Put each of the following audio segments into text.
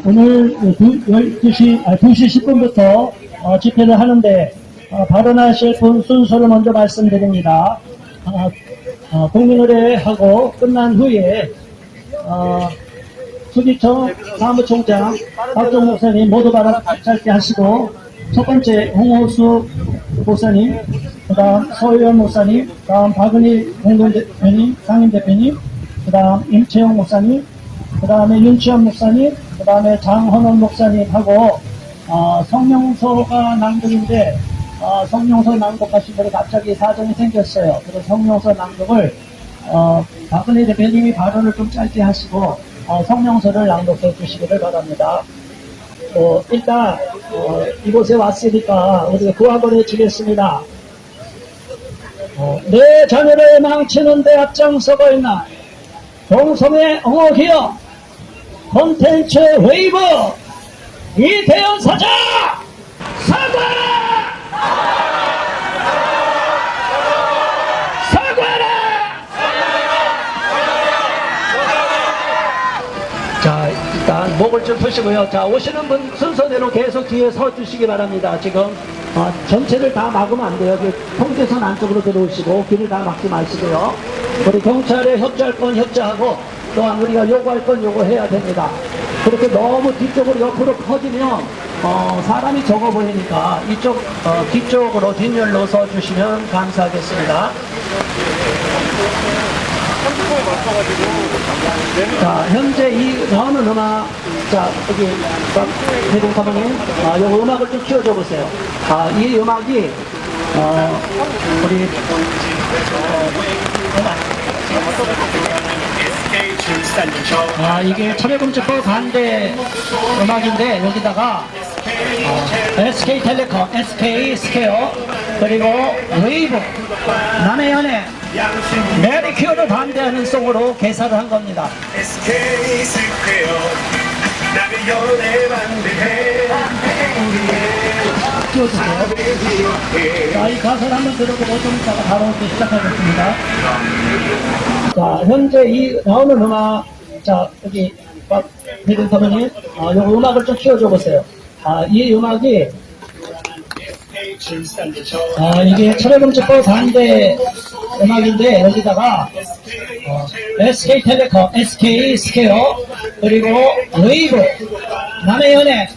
오늘 2시 10분부터 집회를 하는데 발언하실 분 순서를 먼저 말씀드립니다. 국민의례하고 끝난 후에 수지청 사무총장 박종 목사님 모두 발언 짧게 하시고 첫 번째 홍호수 목사님, 그 다음 서의원 목사님, 그 다음 박은희 공동대표님, 상임대표님, 그 다음 임채영 목사님, 그 다음에 윤치현 목사님, 그 다음에 장헌원 목사님하고 성명서가 낭독인데 성명서 낭독하신 분이 갑자기 사정이 생겼어요. 그래서 성명서 낭독을 박은희 대표님이 발언을 좀 짧게 하시고 성명서를 낭독해 주시기를 바랍니다. 일단 이곳에 왔으니까 우리가 구하건해 주겠습니다. 내 자녀를 망치는데 앞장서고 있나 동성애 옹호 기업 콘텐츠 웨이브 이태현 사장 사과하라! 사과하라! 자, 일단 목을 좀 푸시고요. 자, 오시는 분 순서대로 계속 뒤에 서 주시기 바랍니다. 지금 전체를 다 막으면 안 돼요. 통제선 안쪽으로 들어오시고 길을 다 막지 마시고요. 우리 경찰에 협조할 건 협조하고 또한 우리가 요구할 건 요구해야 됩니다. 그렇게 너무 뒤쪽으로 옆으로 퍼지면 사람이 적어 보이니까 이쪽 뒤쪽으로 뒷열로 서주시면 감사하겠습니다. 자, 현재 이 나오는 음악, 자, 여기 대동 사모님, 요거 음악을 좀 키워줘 보세요. 이 음악이 우리 이게 차별금지법 반대 음악인데 여기다가 SK텔레콤, SK스퀘어 그리고 웨이브, 남의 연애, 메리큐어를 반대하는 송으로 개사를 한 겁니다. SK스퀘어, 남의 연애 반대해. 띄워주세요. 자, 이 가사를 한번 들어보고 좀 이따가 바로 시작하겠습니다. 자, 현재 이 나오는 음악, 자, 여기 박혜진 사모님, 요거 음악을 좀 키워줘 보세요. 이 음악이 이게 차별금지법 반대 음악인데 여기다가 SK텔레콤, SK스퀘어 그리고 웨이브, 남의 연애,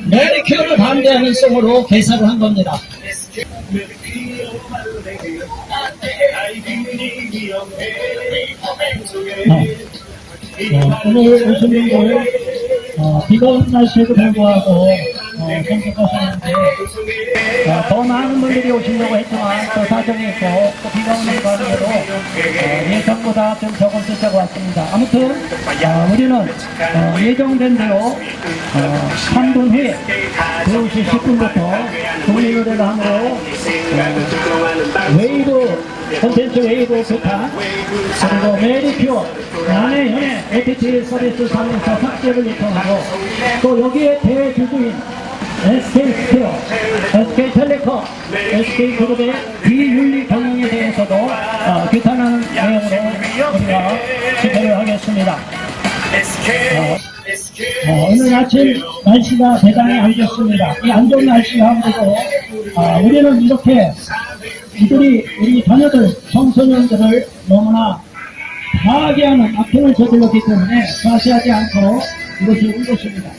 메리큐어를 반대하는 송으로 개사를 한 겁니다. 오늘 오신 분들 비가 오는 날씨에도 불구하고 참석하셨는데 더 많은 분들이 오시려고 했지만 또 사정이 있고 또 비가 오는 과정에도 예상보다 좀 적은 숫자가 왔습니다. 아무튼 우리는 예정된 대로 3분 후에 2시 10분부터 국민의례를 함으로 웨이브 콘텐츠 웨이브 부탁 그리고 메리큐어 남의 연애 OTT 서비스 상에서 삭제를 요청하고 또 여기에 대주주인 SK스퀘어, SK텔레콤, SK그룹의 비윤리 경영에 대해서도 규탄하는 내용으로 우리가 집회를 하겠습니다. 오늘 아침 날씨가 대단히 안 좋습니다. 이 안 좋은 날씨 가운데도 우리는 이렇게 우리 자녀들, 청소년들을 너무나 파괴하는 악행을 저질렀기 때문에 과시하지 않고 이것을 온 것입니다.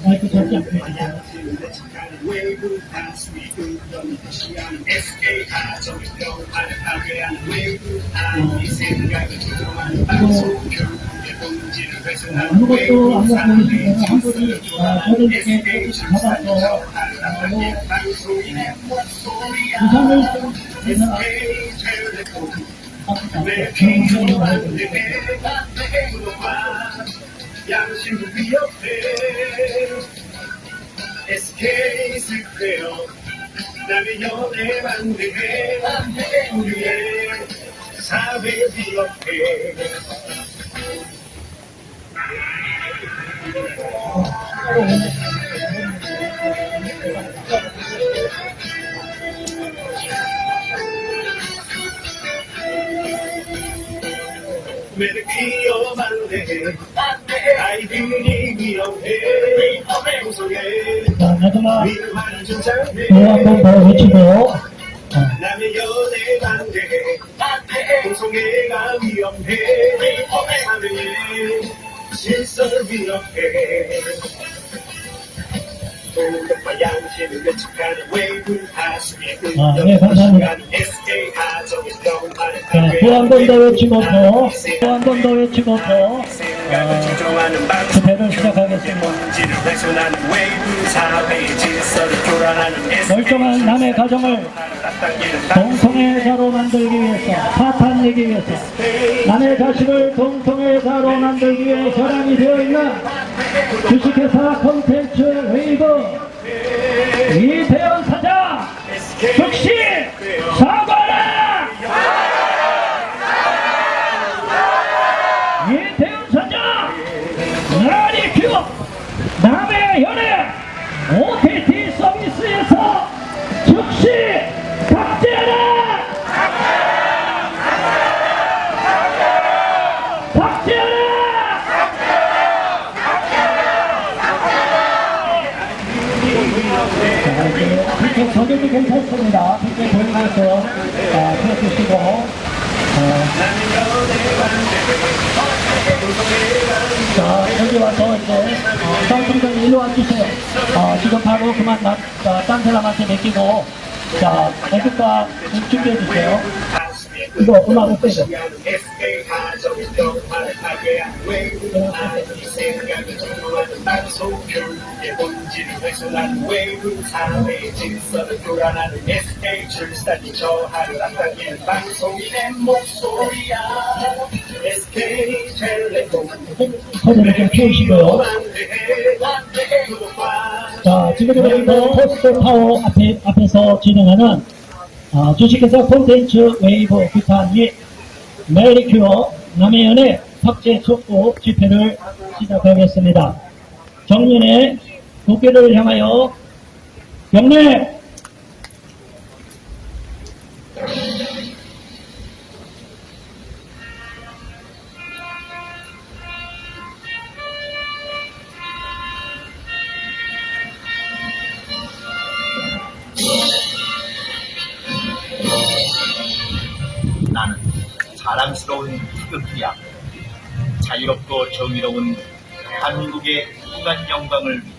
마이크 잡지 않고 있어요. 아무것도 안 갖고 계시면 한 분이 저들에게 받아서 부상을 좀 내는 SK 스퀘어 남의 연애 반대해 우리의 사회 비협회 메르키어 반대해 아이들이 위험해 구성해 자, 마지막 위험한 중장해 한번 더 외치고 남의 연애 반대해 공성애가 위험해 사회의 질서를 위협해 공덕과 양심을 예측하는 외부 하수의 네, 감사합니다. SK 하정의 평화를 자, 또 한 번 더 외치고 또 한 번 더 외치고 집회를 시작하겠습니다. 멀쩡한 남의 가정을 동성애 자로 만들기 위해서, 파탄내기 위해서, 남의 자식을 동성애 자로 만들기 위해 혈안이 되어 있는 주식회사 콘텐츠 웨이브 이태원 사장 즉시 사과하라! 이태원 사장 나리 큐 남의 연애 OTT 서비스에서 즉시 삭제하라! 삭제하라! 이렇게 저격이 괜찮습니다. 이렇게 보이면서 들어주시고 자, 여기 와서 이제 쌍통전 일로 와주세요. 지금 바로 그만 딴 사람한테 맡기고 자, 애국가 준비해주세요. 이거 음악을 빼죠. SK 하정의 평화를 파괴한 외부 아니 생각이 조종하는 방송 교육의 본질을 훼손하는 외부 사회의 질서를 교란하는 SK 출산이 저하를 앞당기는 방송이 내 목소리야 SK 텔레콤 소리를 좀 키우시고요. 자, 지금부터 포스트 파워 앞에서 진행하는 주식회사 콘텐츠 웨이브 규탄 및 메리큐어 남의 연애 삭제 촉구 집회를 시작하겠습니다. 정면에 국회를 향하여 경례! 나는 자랑스러운 태극기야. 자유롭고 정의로운 대한민국의 무한 영광을 위해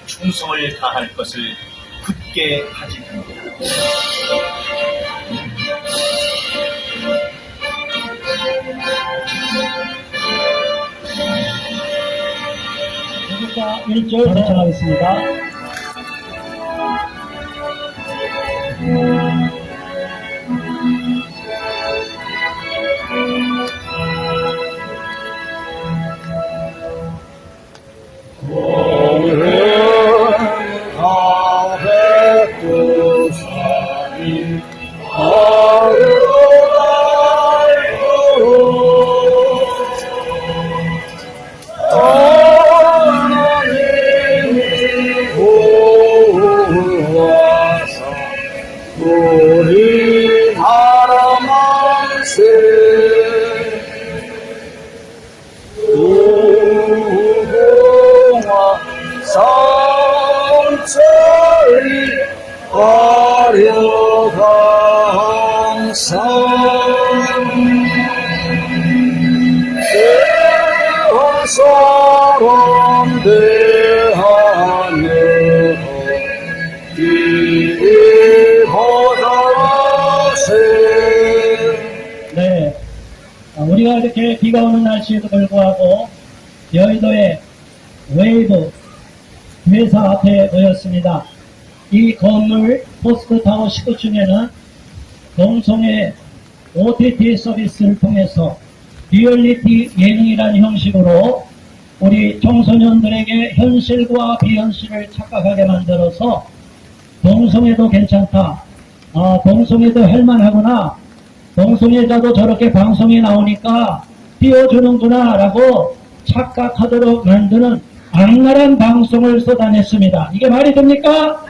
충성을 다할 것을 굳게 다짐합니다. 국가 1절 전청하겠습니다. 우리 바라만세 우공화 성철이 화려강산 대왕사람 대하늘 네, 우리가 이렇게 비가 오는 날씨에도 불구하고 여의도의 웨이브 회사 앞에 모였습니다. 이 건물 포스트타워 19층에는 동성애 OTT 서비스를 통해서 리얼리티 예능이라는 형식으로 우리 청소년들에게 현실과 비현실을 착각하게 만들어서 동성애도 괜찮다, 동성애도 할만하구나, 동성애자도 저렇게 방송에 나오니까 띄워주는구나 라고 착각하도록 만드는 악랄한 방송을 쏟아냈습니다. 이게 말이 됩니까?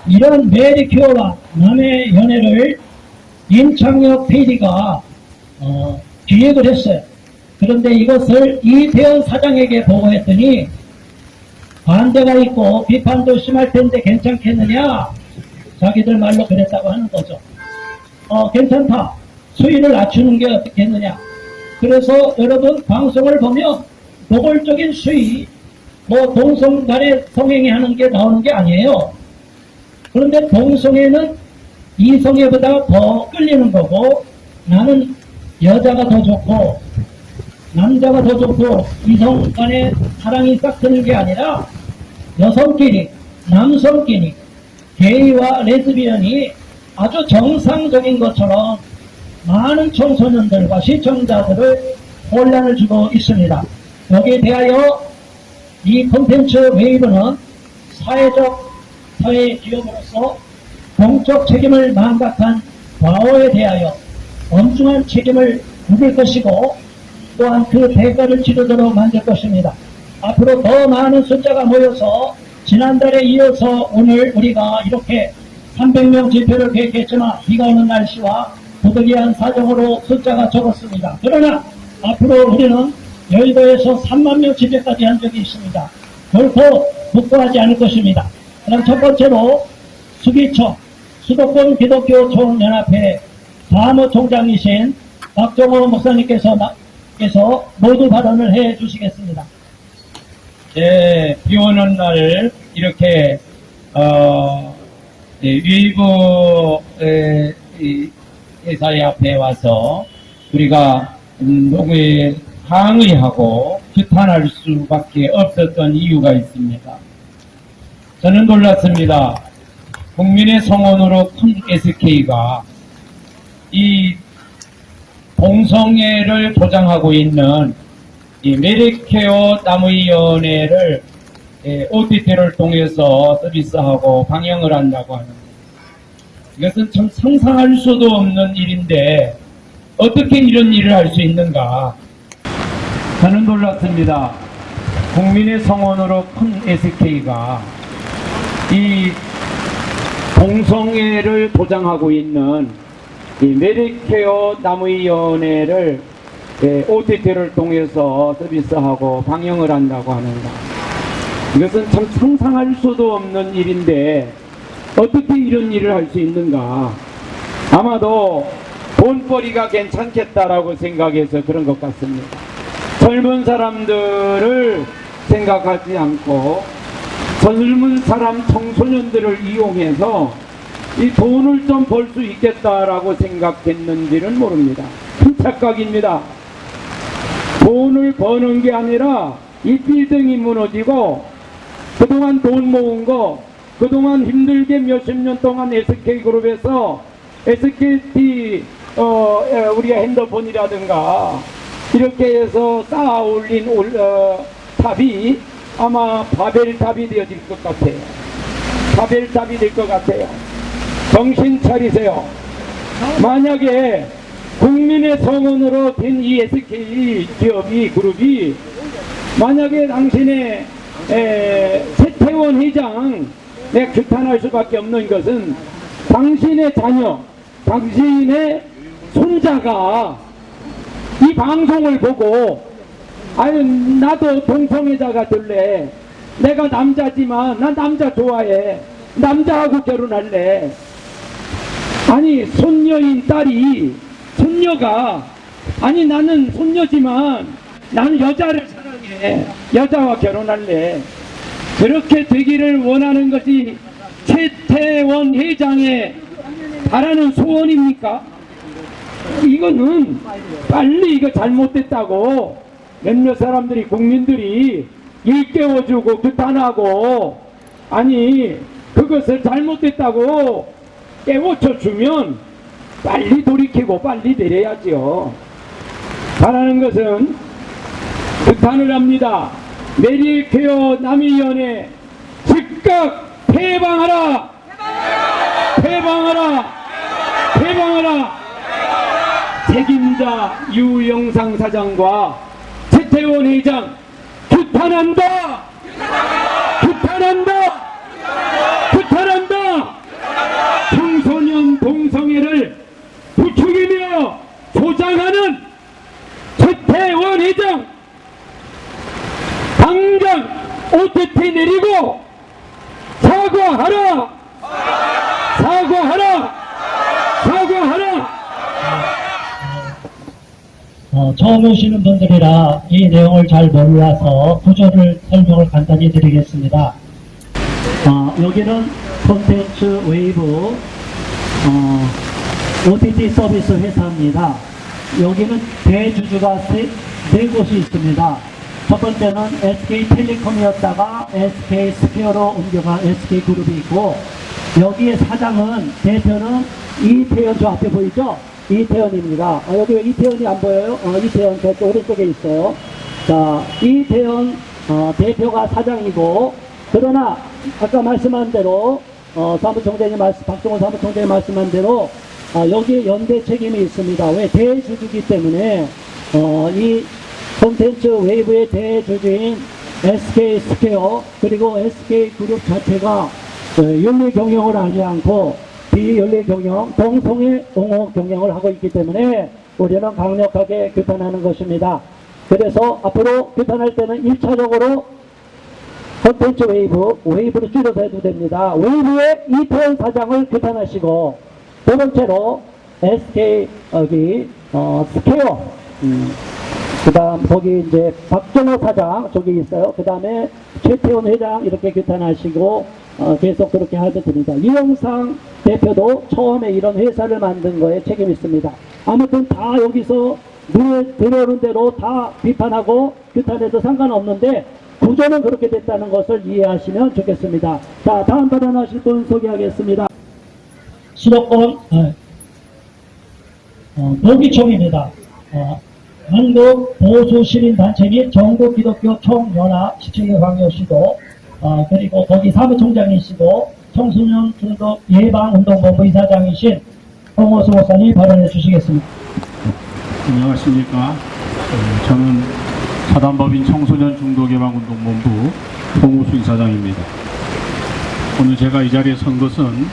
이런 메리큐어와 남의 연애를 임창혁 PD가 기획을 했어요. 그런데 이것을 이태원 사장에게 보고했더니 반대가 있고 비판도 심할 텐데 괜찮겠느냐? 자기들 말로 그랬다고 하는 거죠. 괜찮다. 수위를 낮추는 게 어떻겠느냐? 그래서 여러분 방송을 보면 노골적인 수위, 동성 간의 성행위 하는 게 나오는 게 아니에요. 그런데 동성애는 이성애보다 더 끌리는 거고, 나는 여자가 더 좋고 남자가 더 좋고 이성 간의 사랑이 싹 트는 게 아니라 여성끼리, 남성끼리, 게이와 레즈비언이 아주 정상적인 것처럼 많은 청소년들과 시청자들을 혼란을 주고 있습니다. 여기에 대하여 이 콘텐츠 웨이브는 사회 기업으로서 공적 책임을 망각한 과오에 대하여 엄중한 책임을 묻을 것이고, 또한 그 대가를 치르도록 만들 것입니다. 앞으로 더 많은 숫자가 모여서 지난달에 이어서 오늘 우리가 이렇게 300명 집회를 계획했지만 비가 오는 날씨와 부득이한 사정으로 숫자가 적었습니다. 그러나 앞으로 우리는 여의도에서 3만 명 집회까지 한 적이 있습니다. 결코 복구하지 않을 것입니다. 그럼 첫 번째로 수기청 수도권 기독교 총연합회 사무총장이신 박정호 목사님께서 모두 발언을 해 주시겠습니다. 예, 비 오는 날 이렇게 웨이브 회사의 앞에 와서 우리가 누구에 항의하고 규탄할 수밖에 없었던 이유가 있습니다. 저는 놀랐습니다. 국민의 성원으로 큰 SK가 이 동성애를 조장하고 있는 이 메리케어 남의위원회를 OTT를 통해서 서비스하고 방영을 한다고 하는 것. 이것은 참 상상할 수도 없는 일인데 어떻게 이런 일을 할 수 있는가. 저는 놀랐습니다. 국민의 성원으로 큰 SK가 이 동성애를 조장하고 있는 이 메리케어 남의위원회를 OTT를 통해서 서비스하고 방영을 한다고 하는가. 이것은 참 상상할 수도 없는 일인데 어떻게 이런 일을 할 수 있는가. 아마도 돈벌이가 괜찮겠다라고 생각해서 그런 것 같습니다. 젊은 사람들을 생각하지 않고 젊은 사람 청소년들을 이용해서 이 돈을 좀 벌 수 있겠다라고 생각했는지는 모릅니다. 큰 착각입니다. 돈을 버는 게 아니라 이 빌딩이 무너지고 그동안 돈 모은 거, 그동안 힘들게 몇십 년 동안 SK그룹에서 SKT 우리가 핸드폰이라든가 이렇게 해서 쌓아 올린 탑이 아마 바벨탑이 되어질 것 같아요. 바벨탑이 될 것 같아요. 정신 차리세요. 만약에 국민의 성원으로 된 이 SK 기업이, 그룹이 만약에 당신의 최태원 회장 내가 규탄할 수밖에 없는 것은 당신의 자녀, 당신의 손자가 이 방송을 보고 아유 나도 동성애자가 될래, 내가 남자지만 난 남자 좋아해, 남자하고 결혼할래. 아니 손녀인 딸이, 손녀가 아니 나는 손녀지만 나는 여자를 사랑해, 여자와 결혼할래. 그렇게 되기를 원하는 것이 최태원 회장의 바라는 소원입니까? 이거는 빨리 이거 잘못됐다고 몇몇 사람들이, 국민들이 일깨워주고 규탄하고, 아니 그것을 잘못됐다고 깨워쳐주면 빨리 돌이키고 빨리 내려야죠. 바라는 것은 그 규탄을 합니다. 메리케어 남이위원회 즉각 폐방하라! 폐방하라! 폐방하라! 책임자 유영상 사장과 최태원 회장 규탄한다! 규탄한다! 규탄한다! 청소년 동성애를 부추기며 조장하는 최태원 회장 당장 OTT 내리고 사과하라! 사과하라! 사과하라! 처음 오시는 분들이라 이 내용을 잘 몰라서 구조를 설명을 간단히 드리겠습니다. 여기는 콘텐츠 웨이브 OTT 서비스 회사입니다. 여기는 대주주가 네 곳이 있습니다. 첫 번째는 SK텔레콤이었다가 SK스퀘어로 옮겨간 SK그룹이 있고, 여기에 사장은, 대표는 이태원, 저 앞에 보이죠? 이태원입니다. 여기 왜 이태원이 안 보여요? 이태원 저쪽 오른쪽에 있어요. 자, 이태원 대표가 사장이고, 그러나 아까 말씀한 대로 사무총장님 박종원 사무총장님 말씀한 대로 여기에 연대 책임이 있습니다. 왜? 대주주기 때문에 이 콘텐츠 웨이브의 대주주인 SK스퀘어 그리고 SK그룹 자체가 윤리 경영을 하지 않고 비윤리 경영, 동성애 옹호 경영을 하고 있기 때문에 우리는 강력하게 규탄하는 것입니다. 그래서 앞으로 규탄할 때는 1차적으로 콘텐츠 웨이브로 줄여서 해도 됩니다. 웨이브의 이태원 사장을 규탄하시고, 두 번째로 SK 스퀘어, 그 다음 거기 이제 박정호 사장 저기 있어요. 그 다음에 최태원 회장 이렇게 규탄하시고 계속 그렇게 하면 됩니다. 유영상 대표도 처음에 이런 회사를 만든 거에 책임이 있습니다. 아무튼 다 여기서 눈에 들어오는 대로 다 비판하고 규탄해도 상관없는데 구조는 그렇게 됐다는 것을 이해하시면 좋겠습니다. 자, 다음 발언하실 분 소개하겠습니다. 수도권 도기총입니다. 한국 보수시민단체 및 전국기독교 총연합 17개 광역시도 그리고 거기 사무총장이시고 청소년 중독 예방운동본부 이사장이신 홍호수 목사님 발언해 주시겠습니다. 안녕하십니까. 저는 사단법인 청소년 중독 예방운동본부 홍호수 이사장입니다. 오늘 제가 이 자리에 선 것은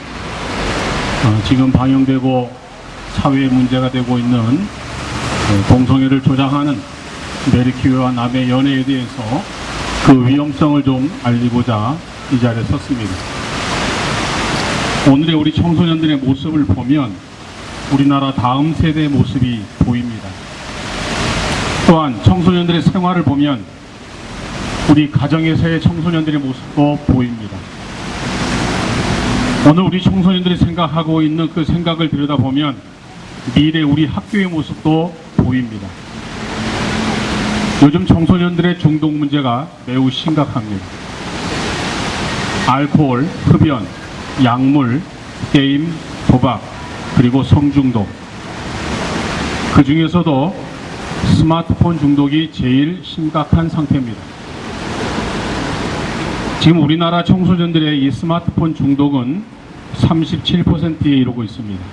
지금 방영되고 사회에 문제가 되고 있는 동성애를 조장하는 메리키와 남의 연애에 대해서 그 위험성을 좀 알리고자 이 자리에 섰습니다. 오늘의 우리 청소년들의 모습을 보면 우리나라 다음 세대의 모습이 보입니다. 또한 청소년들의 생활을 보면 우리 가정에서의 청소년들의 모습도 보입니다. 오늘 우리 청소년들이 생각하고 있는 그 생각을 들여다보면 미래 우리 학교의 모습도 보입니다. 요즘 청소년들의 중독 문제가 매우 심각합니다. 알코올, 흡연, 약물, 게임, 도박, 그리고 성중독. 그 중에서도 스마트폰 중독이 제일 심각한 상태입니다. 지금 우리나라 청소년들의 이 스마트폰 중독은 37%에 이르고 있습니다.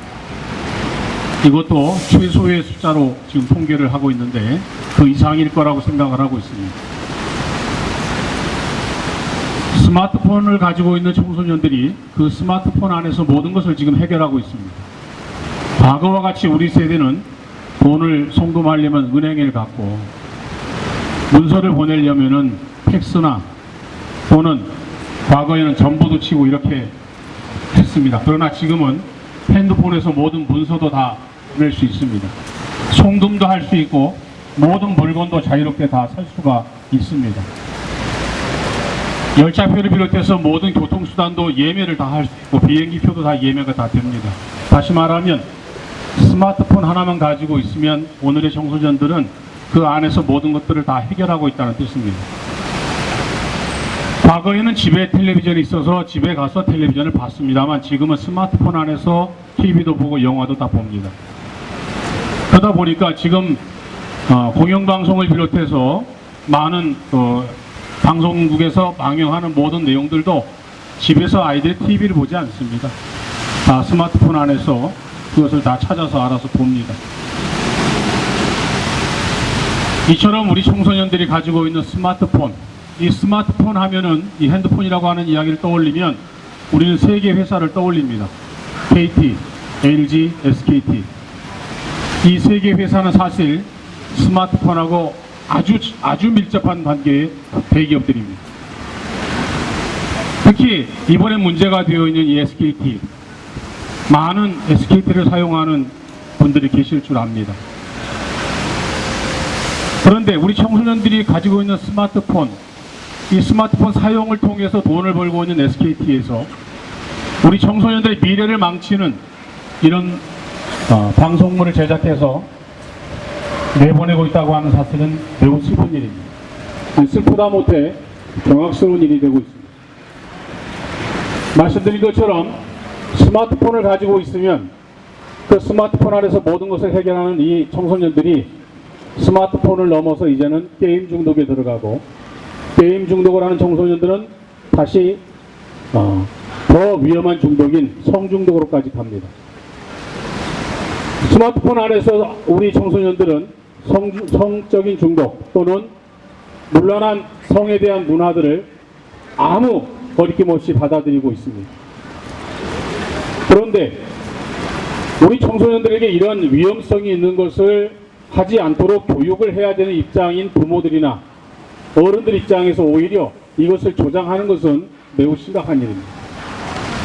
이것도 최소의 숫자로 지금 통계를 하고 있는데 그 이상일 거라고 생각을 하고 있습니다. 스마트폰을 가지고 있는 청소년들이 그 스마트폰 안에서 모든 것을 지금 해결하고 있습니다. 과거와 같이 우리 세대는 돈을 송금하려면 은행에 갔고 문서를 보내려면은 팩스나 또는 과거에는 전부도 치고 이렇게 했습니다. 그러나 지금은 핸드폰에서 모든 문서도 다 보낼 수 있습니다. 송금도 할 수 있고 모든 물건도 자유롭게 다 살 수가 있습니다. 열차표를 비롯해서 모든 교통수단도 예매를 다 할 수 있고 비행기표도 다 예매가 다 됩니다. 다시 말하면 스마트폰 하나만 가지고 있으면 오늘의 청소년들은 그 안에서 모든 것들을 다 해결하고 있다는 뜻입니다. 과거에는 집에 텔레비전이 있어서 집에 가서 텔레비전을 봤습니다만 지금은 스마트폰 안에서 TV도 보고 영화도 다 봅니다. 그러다 보니까 지금 공영방송을 비롯해서 많은 방송국에서 방영하는 모든 내용들도 집에서 아이들이 TV를 보지 않습니다. 다 스마트폰 안에서 그것을 다 찾아서 알아서 봅니다. 이처럼 우리 청소년들이 가지고 있는 스마트폰, 이 스마트폰 하면은 이 핸드폰이라고 하는 이야기를 떠올리면 우리는 세 개 회사를 떠올립니다. KT, LG, SKT. 이 세 개 회사는 사실 스마트폰하고 아주 밀접한 관계의 대기업들입니다. 특히 이번에 문제가 되어 있는 이 SKT, 많은 SKT를 사용하는 분들이 계실 줄 압니다. 그런데 우리 청소년들이 가지고 있는 스마트폰, 이 스마트폰 사용을 통해서 돈을 벌고 있는 SKT에서 우리 청소년들의 미래를 망치는 이런 방송물을 제작해서 내보내고 있다고 하는 사실은 매우 슬픈 일입니다. 슬프다 못해 경악스러운 일이 되고 있습니다. 말씀드린 것처럼 스마트폰을 가지고 있으면 그 스마트폰 안에서 모든 것을 해결하는 이 청소년들이 스마트폰을 넘어서 이제는 게임 중독에 들어가고, 게임 중독을 하는 청소년들은 다시 더 위험한 중독인 성중독으로까지 갑니다. 스마트폰 안에서 우리 청소년들은 성적인 중독 또는 문란한 성에 대한 문화들을 아무 거리낌 없이 받아들이고 있습니다. 그런데 우리 청소년들에게 이런 위험성이 있는 것을 하지 않도록 교육을 해야 되는 입장인 부모들이나 어른들 입장에서 오히려 이것을 조장하는 것은 매우 심각한 일입니다.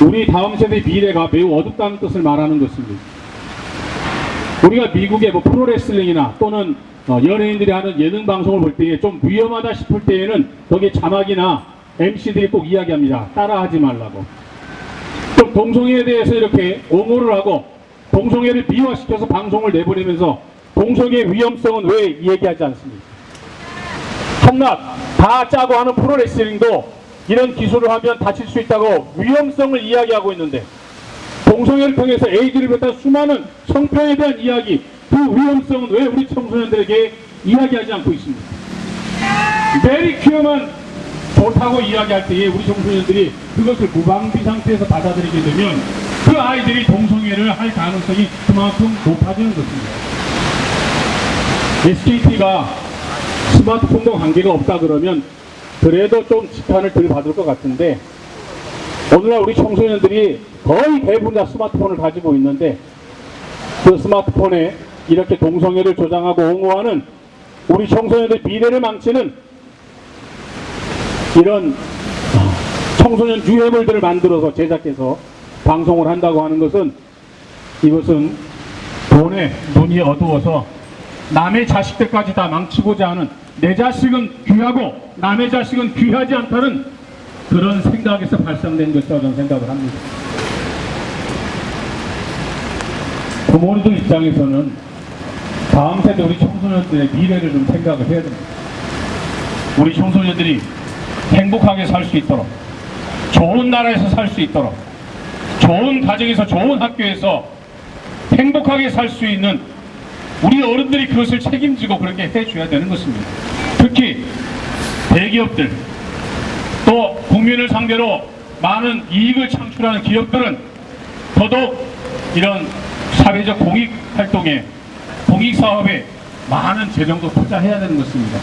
우리 다음 세대의 미래가 매우 어둡다는 뜻을 말하는 것입니다. 우리가 미국의 프로레슬링이나 또는 연예인들이 하는 예능 방송을 볼 때에 좀 위험하다 싶을 때에는 거기에 자막이나 MC들이 꼭 이야기합니다. 따라하지 말라고. 또 동성애에 대해서 이렇게 옹호를 하고 동성애를 미화시켜서 방송을 내보내면서 동성애의 위험성은 왜 얘기하지 않습니까? 한낱 다 짜고 하는 프로레슬링도 이런 기술을 하면 다칠 수 있다고 위험성을 이야기하고 있는데, 동성애를 통해서 에이즈를 비롯한 수많은 성평에 대한 이야기, 그 위험성은 왜 우리 청소년들에게 이야기하지 않고 있습니까? 메리큐어만 좋다고 이야기할 때에 우리 청소년들이 그것을 무방비 상태에서 받아들이게 되면 그 아이들이 동성애를 할 가능성이 그만큼 높아지는 것입니다. SKT가 스마트폰과 관계가 없다 그러면 그래도 좀 지탄을 덜 받을 것 같은데, 오늘날 우리 청소년들이 거의 대부분 다 스마트폰을 가지고 있는데 그 스마트폰에 이렇게 동성애를 조장하고 옹호하는 우리 청소년들 미래를 망치는 이런 청소년 유해물들을 만들어서 제작해서 방송을 한다고 하는 것은, 이것은 돈에 눈이 어두워서 남의 자식들까지 다 망치고자 하는, 내 자식은 귀하고 남의 자식은 귀하지 않다는 그런 생각에서 발상된 것이라고 저는 생각을 합니다. 부모님들 입장에서는 다음 세대 우리 청소년들의 미래를 좀 생각을 해야 됩니다. 우리 청소년들이 행복하게 살 수 있도록, 좋은 나라에서 살 수 있도록, 좋은 가정에서 좋은 학교에서 행복하게 살 수 있는 우리 어른들이 그것을 책임지고 그렇게 해줘야 되는 것입니다. 특히 대기업들, 또 국민을 상대로 많은 이익을 창출하는 기업들은 더더욱 이런 사회적 공익활동에, 공익사업에 많은 재정도 투자해야 되는 것입니다.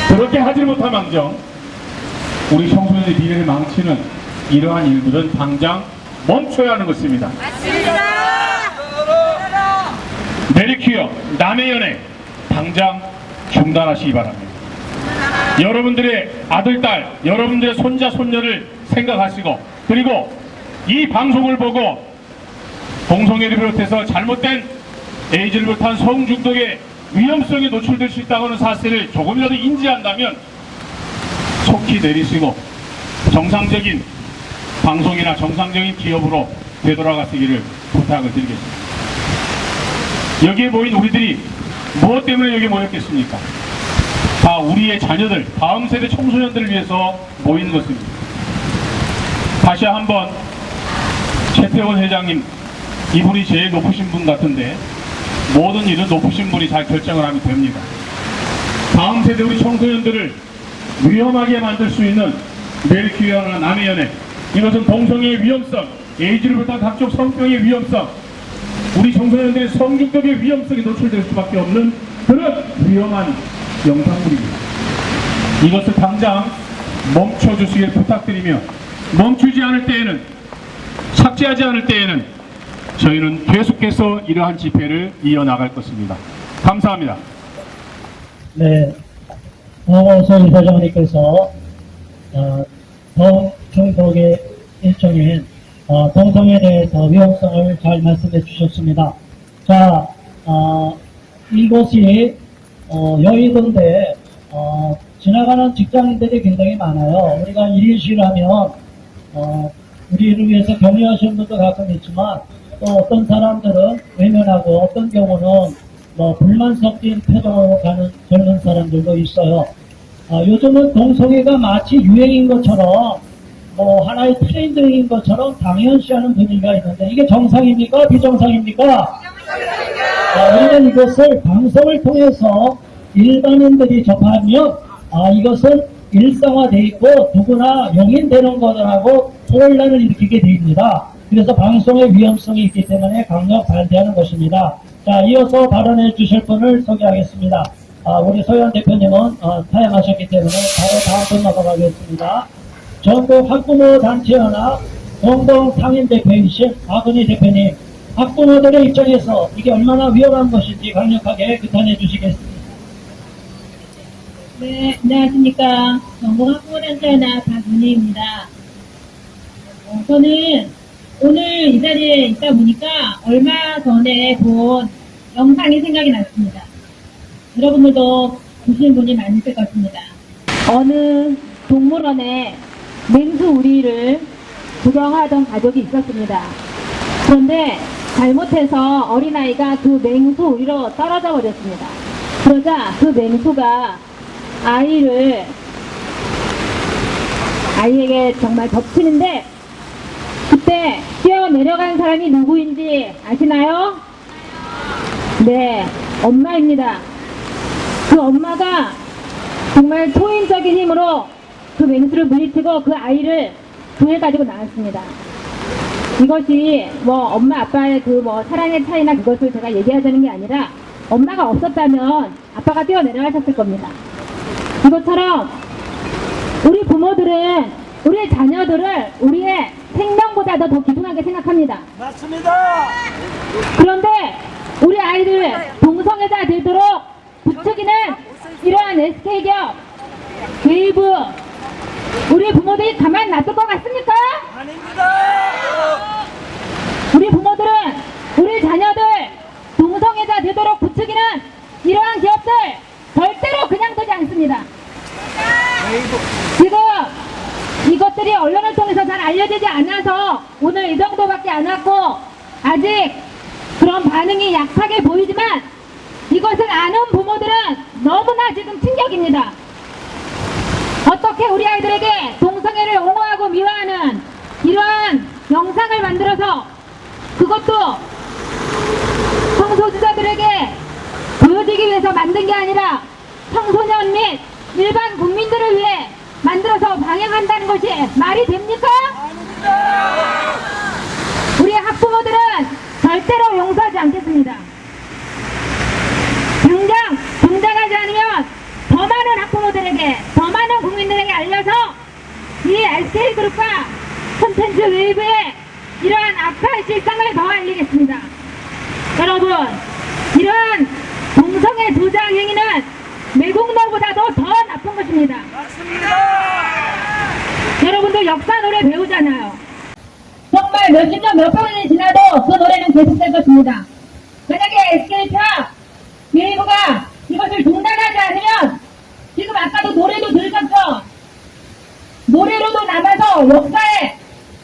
그렇게 하지 못한 망정 우리 청소년의 미래를 망치는 이러한 일들은 당장 멈춰야 하는 것입니다. 맞습니다. 메리큐어, 남의 연애 당장 중단하시기 바랍니다. 여러분들의 아들, 딸, 여러분들의 손자, 손녀를 생각하시고, 그리고 이 방송을 보고 동성애를 비롯해서 잘못된 에이즈를 비롯한 성중독의 위험성에 노출될 수 있다고 하는 사실을 조금이라도 인지한다면 속히 내리시고 정상적인 방송이나 정상적인 기업으로 되돌아가시기를 부탁을 드리겠습니다. 여기에 모인 우리들이 무엇 때문에 여기 모였겠습니까? 다 우리의 자녀들, 다음 세대 청소년들을 위해서 모인 것입니다. 다시 한번 최태원 회장님, 이분이 제일 높으신 분 같은데 모든 일은 높으신 분이 잘 결정을 하면 됩니다. 다음 세대 우리 청소년들을 위험하게 만들 수 있는 멜키유아나 남의 연애, 이것은 동성애의 위험성, 에이즈를 비롯한 각종 성병의 위험성, 우리 청소년들의 성중독의 위험성이 노출될 수밖에 없는 그런 위험한 영상물입니다. 이것을 당장 멈춰주시길 부탁드리며, 멈추지 않을 때에는, 삭제하지 않을 때에는 저희는 계속해서 이러한 집회를 이어나갈 것입니다. 감사합니다. 네, 홍원수 이사장님께서 중독의 일종인 동성애에 대해서 위험성을 잘 말씀해 주셨습니다. 자, 이곳이 여의도인데 지나가는 직장인들이 굉장히 많아요. 우리가 일일시라면 우리를 위해서 격려하시는 분도 가끔 있지만, 또 어떤 사람들은 외면하고 어떤 경우는 불만 섞인 표정으로 가는 젊은 사람들도 있어요. 요즘은 동성애가 마치 유행인 것처럼 하나의 트렌드인 것처럼 당연시하는 분위기가 있는데, 이게 정상입니까? 비정상입니까? 우리는 이것을 방송을 통해서 일반인들이 접하면 이것은 일상화되어 있고 누구나 용인되는 거라고 혼란을 일으키게 됩니다. 그래서 방송의 위험성이 있기 때문에 강력 반대하는 것입니다. 자, 이어서 발언해 주실 분을 소개하겠습니다. 우리 소연 대표님은 사양하셨기 때문에 바로 다음 분 넘어가겠습니다. 전국 학부모 단체연합 공동상임대표이신 박은희 대표님, 학부모들의 입장에서 이게 얼마나 위험한 것인지 강력하게 규탄해 주시겠습니다. 네, 안녕하십니까. 전국 학부모단체연합 박은희입니다. 저는 오늘 이 자리에 있다 보니까 얼마 전에 본 영상이 생각이 났습니다. 여러분들도 보신 분이 많으실 것입니다. 어느 동물원에 맹수 우리를 구경하던 가족이 있었습니다. 그런데 잘못해서 어린아이가 그 맹수 우리로 떨어져 버렸습니다. 그러자 그 맹수가 아이에게 정말 덮치는데, 그때 뛰어내려간 사람이 누구인지 아시나요? 네, 엄마입니다. 그 엄마가 정말 초인적인 힘으로 그 맹수를 물리치고 그 아이를 구해가지고 나왔습니다. 이것이 엄마 아빠의 사랑의 차이나 그것을 제가 얘기하자는 게 아니라, 엄마가 없었다면 아빠가 뛰어내려가셨을 겁니다. 이것처럼 우리 부모들은 우리의 자녀들을 우리의 생명보다도 더 귀중하게 생각합니다. 맞습니다. 그런데 우리 아이들 동성애자 되도록 부추기는 이러한 SK기업, 웨이브, 우리 부모들이 가만 놔둘 것 같습니까? 아닙니다. 우리 부모들은 우리 자녀들 동성애자 되도록 부추기는 이러한 기업들 절대로 그냥 두지 않습니다. 지금 이것들이 언론을 통해서 잘 알려지지 않아서 오늘 이 정도밖에 안 왔고, 아직 그런 반응이 약하게 보이지만 이것을 아는 부모들은 너무나 지금 충격입니다. 어떻게 우리 아이들에게 동성애를 옹호하고 미화하는 이러한 영상을 만들어서, 그것도 성소수자들에게 보여주기 위해서 만든 게 아니라 청소년 및 일반 국민들을 위해 만들어서 방영한다는 것이 말이 됩니까? 우리 학부모들은 절대로 용서하지 않겠습니다. 당장 동작하지 않으면 더 많은 학부모들에게, 더 많은 국민들에게 알려서 이 SK그룹과 콘텐츠 웨이브의 이러한 악한 실상을 더 알리겠습니다. 여러분, 이러한 동성애 조장 행위는 매국노보다도 더 나쁜 것입니다. 여러분들 역사 노래 배우잖아요. 정말 몇십 년 몇 번이 지나도 그 노래는 계속될 것입니다. 만약에 SK와 웨이브가 이것을 중단하지 않으면, 지금 아까도 노래도 들으셨죠? 노래로도 남아서 역사에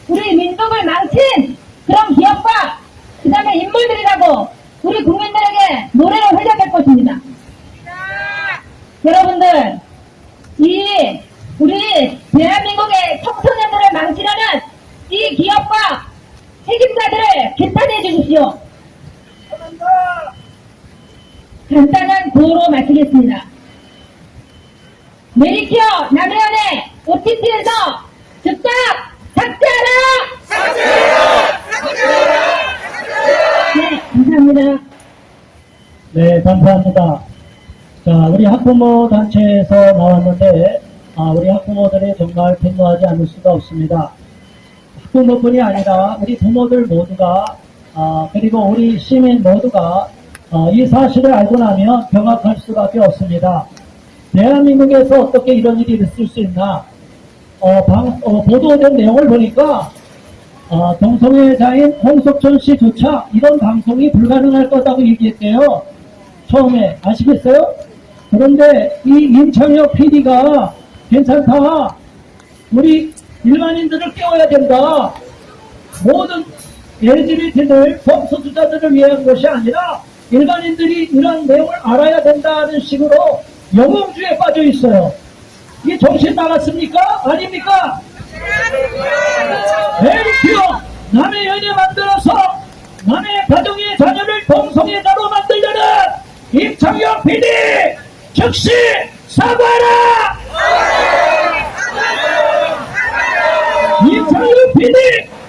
우리 민족을 망친 그런 기업과 그 다음에 인물들이라고 우리 국민들에게 노래로 흘려갈 것입니다. 여러분들, 우리 대한민국의 청소년들을 망치려는 이 기업과 책임자들을 규탄해 주십시오. 간단한 구호로 마치겠습니다. 메리키어 남해안의 OTT에서 즉각 삭제하라! 네, 감사합니다. 네, 감사합니다. 자, 우리 학부모 단체에서 나왔는데, 우리 학부모들이 정말 분노하지 않을 수가 없습니다. 학부모뿐이 아니라 우리 부모들 모두가, 그리고 우리 시민 모두가 이 사실을 알고 나면 경악할 수밖에 없습니다. 대한민국에서 어떻게 이런 일이 있을 수 있나? 보도된 내용을 보니까 동성애자인 홍석천 씨조차 이런 방송이 불가능할 거라고 얘기했대요. 처음에 아시겠어요? 그런데 이 임창혁 PD가 괜찮다. 우리 일반인들을 깨워야 된다. 모든 LGBT들 성소수자들을 위한 것이 아니라 일반인들이 이런 내용을 알아야 된다는 식으로 영웅주의에 빠져 있어요. 이게 정신 나갔습니까? 아닙니까? 메리키어 남의 연애 만들어서 남의 가정의 자녀를 동성애자로 만들려는 임창혁 PD 즉시 사과하라! 임창혁 PD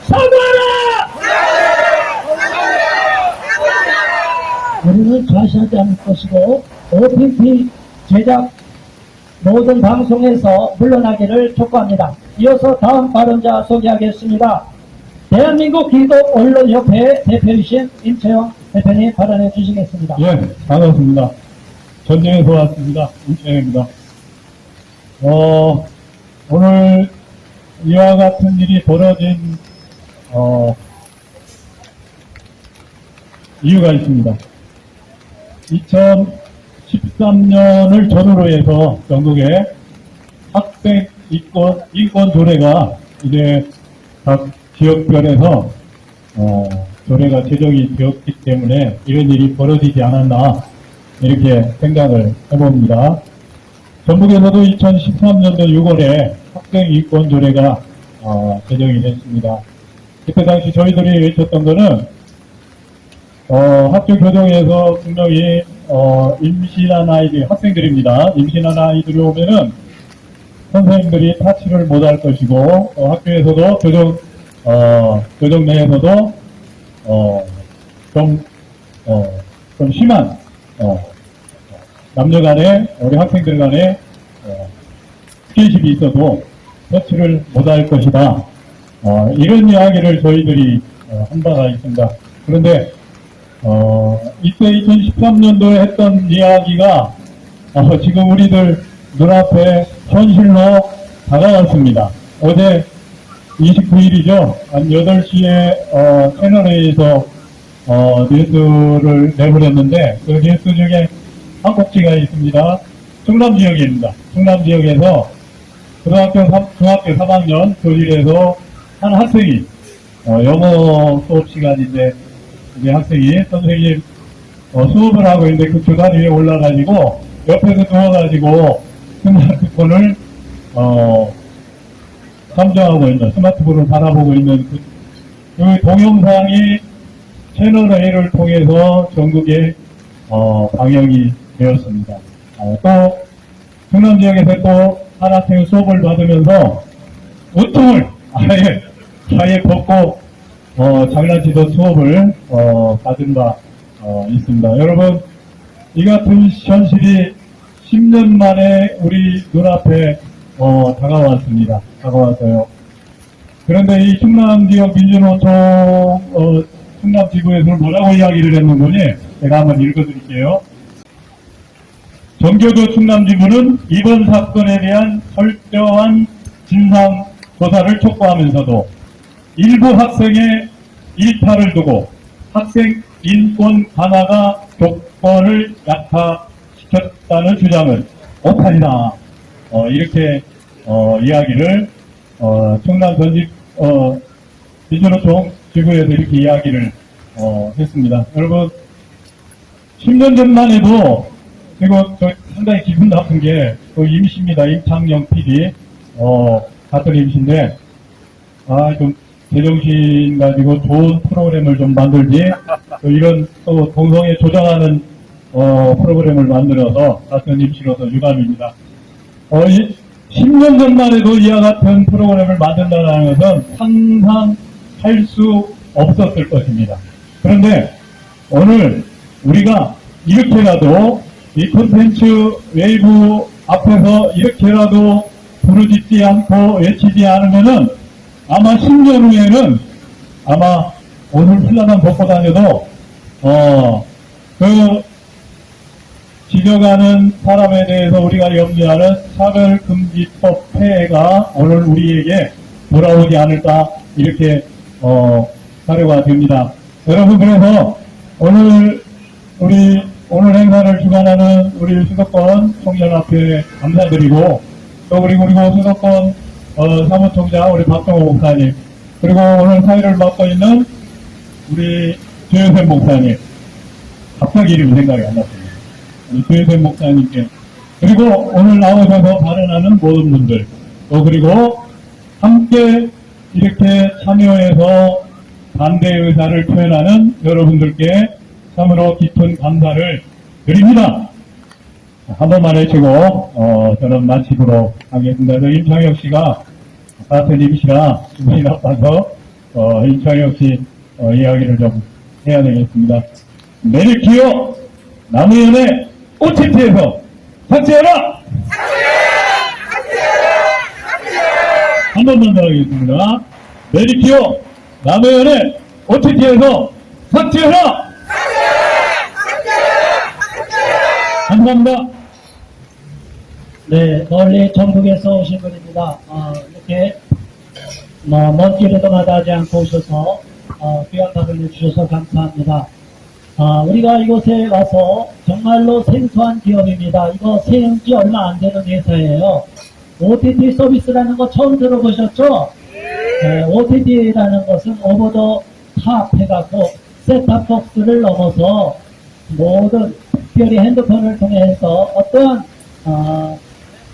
사과하라! 우리는 좌시하지 않을 것이고 OTT 제작 모든 방송에서 물러나기를 촉구합니다. 이어서 다음 발언자 소개하겠습니다. 대한민국 기독 언론협회 대표이신 임채영 대표님 발언해 주시겠습니다. 예, 반갑습니다. 전쟁에서 왔습니다. 임채영입니다. 오늘 이와 같은 일이 벌어진 이유가 있습니다. 2013년을 전후로 해서 전국에 학생 인권 조례가 이제 각 지역별에서 조례가 제정이 되었기 때문에 이런 일이 벌어지지 않았나 이렇게 생각을 해봅니다. 전북에서도 2013년도 6월에 학생 인권 조례가 제정이 됐습니다. 그때 당시 저희들이 외쳤던 거는 학교 교정에서 분명히 임신한 아이들, 학생들입니다. 임신한 아이들이 오면은 선생님들이 타치를 못할 것이고 학교에서도 교정 내에서도 좀 심한 남녀 간에 우리 학생들 간에 스킨십이 있어도 터치를 못할 것이다. 이런 이야기를 저희들이 한 바가 있습니다. 그런데 이때 2013년도에 했던 이야기가 지금 우리들 눈앞에 현실로 다가왔습니다. 어제 29일이죠. 한 8시에 채널A에서 뉴스를 내보냈는데 그 뉴스 중에 한 꼭지가 있습니다. 충남 지역입니다. 충남 지역에서 중학교 3학년 교실에서 한 학생이 영어 수업 시간인데 이제 학생이 선생님 수업을 하고 있는데 그 교단 위에 올라가지고 옆에서 누워가지고 스마트폰을 감정하고 있는 스마트폰을 바라보고 있는 그 동영상이 채널A를 통해서 전국에 방영이 되었습니다. 또 충남 지역에서 또 한 학생이 수업을 받으면서 옷통을 아예 벗고 장난치던 수업을 받은 바 있습니다. 여러분, 이 같은 현실이 10년 만에 우리 눈앞에 다가왔습니다. 다가왔어요. 그런데 이 충남 지역 민주노총 충남 지구에서 뭐라고 이야기를 했는지 제가 한번 읽어드릴게요. 정교조 충남지부는 이번 사건에 대한 철저한 진상 조사를 촉구하면서도 일부 학생의 일탈을 두고 학생 인권 강화가 조건을 약화시켰다는 주장은 오판이다. 이렇게 이야기를 충남 전직 민주노총 지구에서 이렇게 이야기를 했습니다. 여러분 10년 전만 해도 그리고 저 상당히 기분 나쁜 게 임시입니다. 임창영 PD 같은 임시인데 좀 제정신 가지고 좋은 프로그램을 좀 만들지 이런 또 동성애 조장하는 프로그램을 만들어서 같은 임시로서 유감입니다. 10년 전만 해도 이와 같은 프로그램을 만든다는 것은 상상할 수 없었을 것입니다. 그런데 오늘 우리가 이렇게라도 이 콘텐츠 웨이브 앞에서 이렇게라도 부르짖지 않고 외치지 않으면은 아마 10년 후에는 아마 오늘 훌라단 벗고 다녀도 그 지적하는 사람에 대해서 우리가 염려하는 차별금지법 폐해가 오늘 우리에게 돌아오지 않을까 이렇게 사료가 됩니다. 여러분, 그래서 오늘 행사를 주관하는 우리 수도권 총연합회 감사드리고, 또 그리고 수도권 사무총장 우리 박정호 목사님, 그리고 오늘 사회를 맡고 있는 우리 조현생 목사님, 갑자기 이름이 생각이 안 났습니다. 우리 조현생 목사님께, 그리고 오늘 나오셔서 발언하는 모든 분들, 또 그리고 함께 이렇게 참여해서 반대 의사를 표현하는 여러분들께 참으로 깊은 감사를 드립니다. 한 번만 해치고 저는 마치도록 하겠습니다. 임창혁 씨가 같은 입시라 기분이 나빠서 임창혁 씨 이야기를 좀 해야 되겠습니다. 메리키어 남의연의 OTT에서 삭제하라! 한 번만 더 하겠습니다. 메리키어 남의연의 OTT에서 삭제하라! 감사합니다. 네, 멀리 전국에서 오신 분입니다. 이렇게 먼 길에도 마다하지 않고 오셔서 귀한 답을 주셔서 감사합니다. 우리가 이곳에 와서 정말로 생소한 기업입니다. 이거 세운 지 얼마 안 되는 회사예요. OTT 서비스라는 거 처음 들어보셨죠? 네, OTT라는 것은 오버 더 탑 해갖고 셋탑박스를 넘어서 모든 특별히 핸드폰을 통해서 어떠한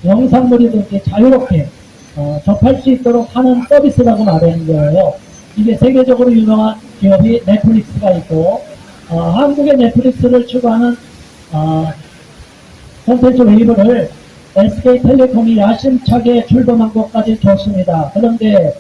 영상물이든지 자유롭게 접할 수 있도록 하는 서비스라고 말하는 거예요. 이게 세계적으로 유명한 기업이 넷플릭스가 있고 한국의 넷플릭스를 추구하는 콘텐츠 웨이브를 SK텔레콤이 야심차게 출범한 것까지 좋습니다. 그런데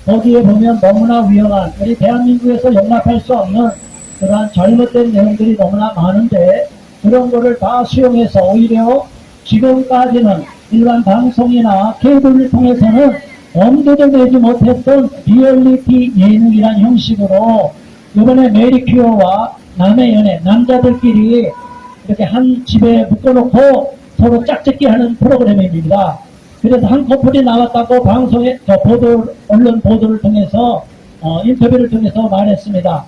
거기에 보면 너무나 위험한, 우리 대한민국에서 용납할 수 없는 그러한 잘못된 내용들이 너무나 많은데 그런 거를 다 수용해서 오히려 지금까지는 일반 방송이나 케이블을 통해서는 엄두도 내지 못했던 리얼리티 예능이란 형식으로 이번에 메리큐어와 남의 연애, 남자들끼리 이렇게 한 집에 묶어놓고 서로 짝짓기 하는 프로그램입니다. 그래서 한 커플이 나왔다고 방송에 언론 보도를 통해서 인터뷰를 통해서 말했습니다.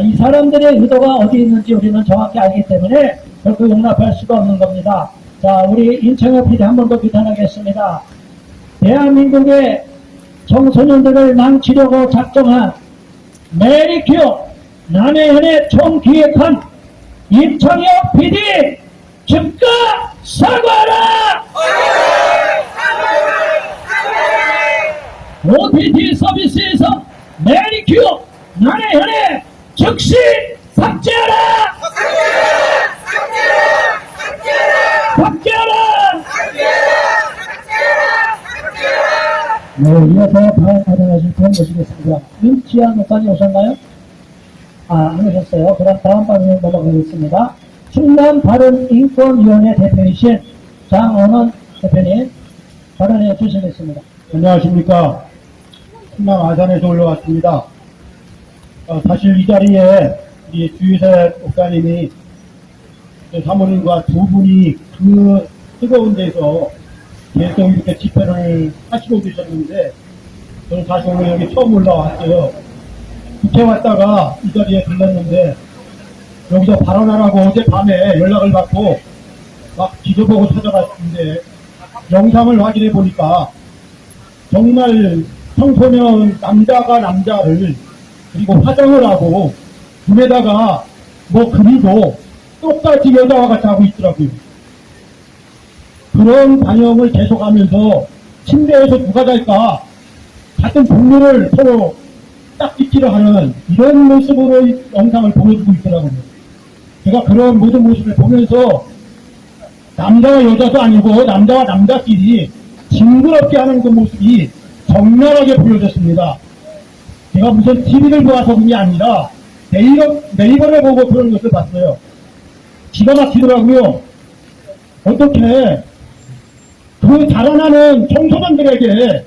이 사람들의 의도가 어디 있는지 우리는 정확히 알기 때문에 결코 용납할 수가 없는 겁니다. 자, 우리 임창혁 PD 한 번 더 비판하겠습니다. 대한민국의 청소년들을 망치려고 작정한 메리큐어 남의 연애 총기획한 임창혁 PD 즉각 사과하라! OTT 서비스에서 메리큐어 남의 연애 즉시 삭제하라! 삭제하라! 네, 이어서 다음 발언하실 분 모시겠습니다. 윤지한 목사님 오셨나요? 안 오셨어요. 그럼 다음 발언을 넘어가겠습니다. 충남 바른인권위원회 대표이신 장원원 대표님 발언해 주시겠습니다. 안녕하십니까. 충남 아산에서 올라왔습니다. 사실 이 자리에 우리 주유세 목사님이 사모님과 두 분이 그 뜨거운 데서 계속 이렇게 집회를 하시고 계셨는데 저는 다시 오늘 여기 처음 올라왔어요. 국회 왔다가 이 자리에 들렀는데 여기서 발언하라고 어젯밤에 연락을 받고 막 지도보고 찾아갔는데 영상을 확인해 보니까 정말 청소년 남자가 남자를 그리고 화장을 하고 눈에다가 뭐 그리고 똑같이 여자와 같이 하고 있더라고요. 그런 반영을 계속하면서 침대에서 누가 잘까 같은 종류를 서로 딱 찍기를 하는 이런 모습으로 영상을 보여주고 있더라고요. 제가 그런 모든 모습을 보면서 남자와 여자도 아니고 남자와 남자끼리 징그럽게 하는 그 모습이 적나라하게 보여졌습니다. 제가 무슨 TV를 보아서 그런 게 아니라 네이버를 보고 그런 것을 봤어요. 기가 막히더라고요. 어떻게 그 자라나는 청소년들에게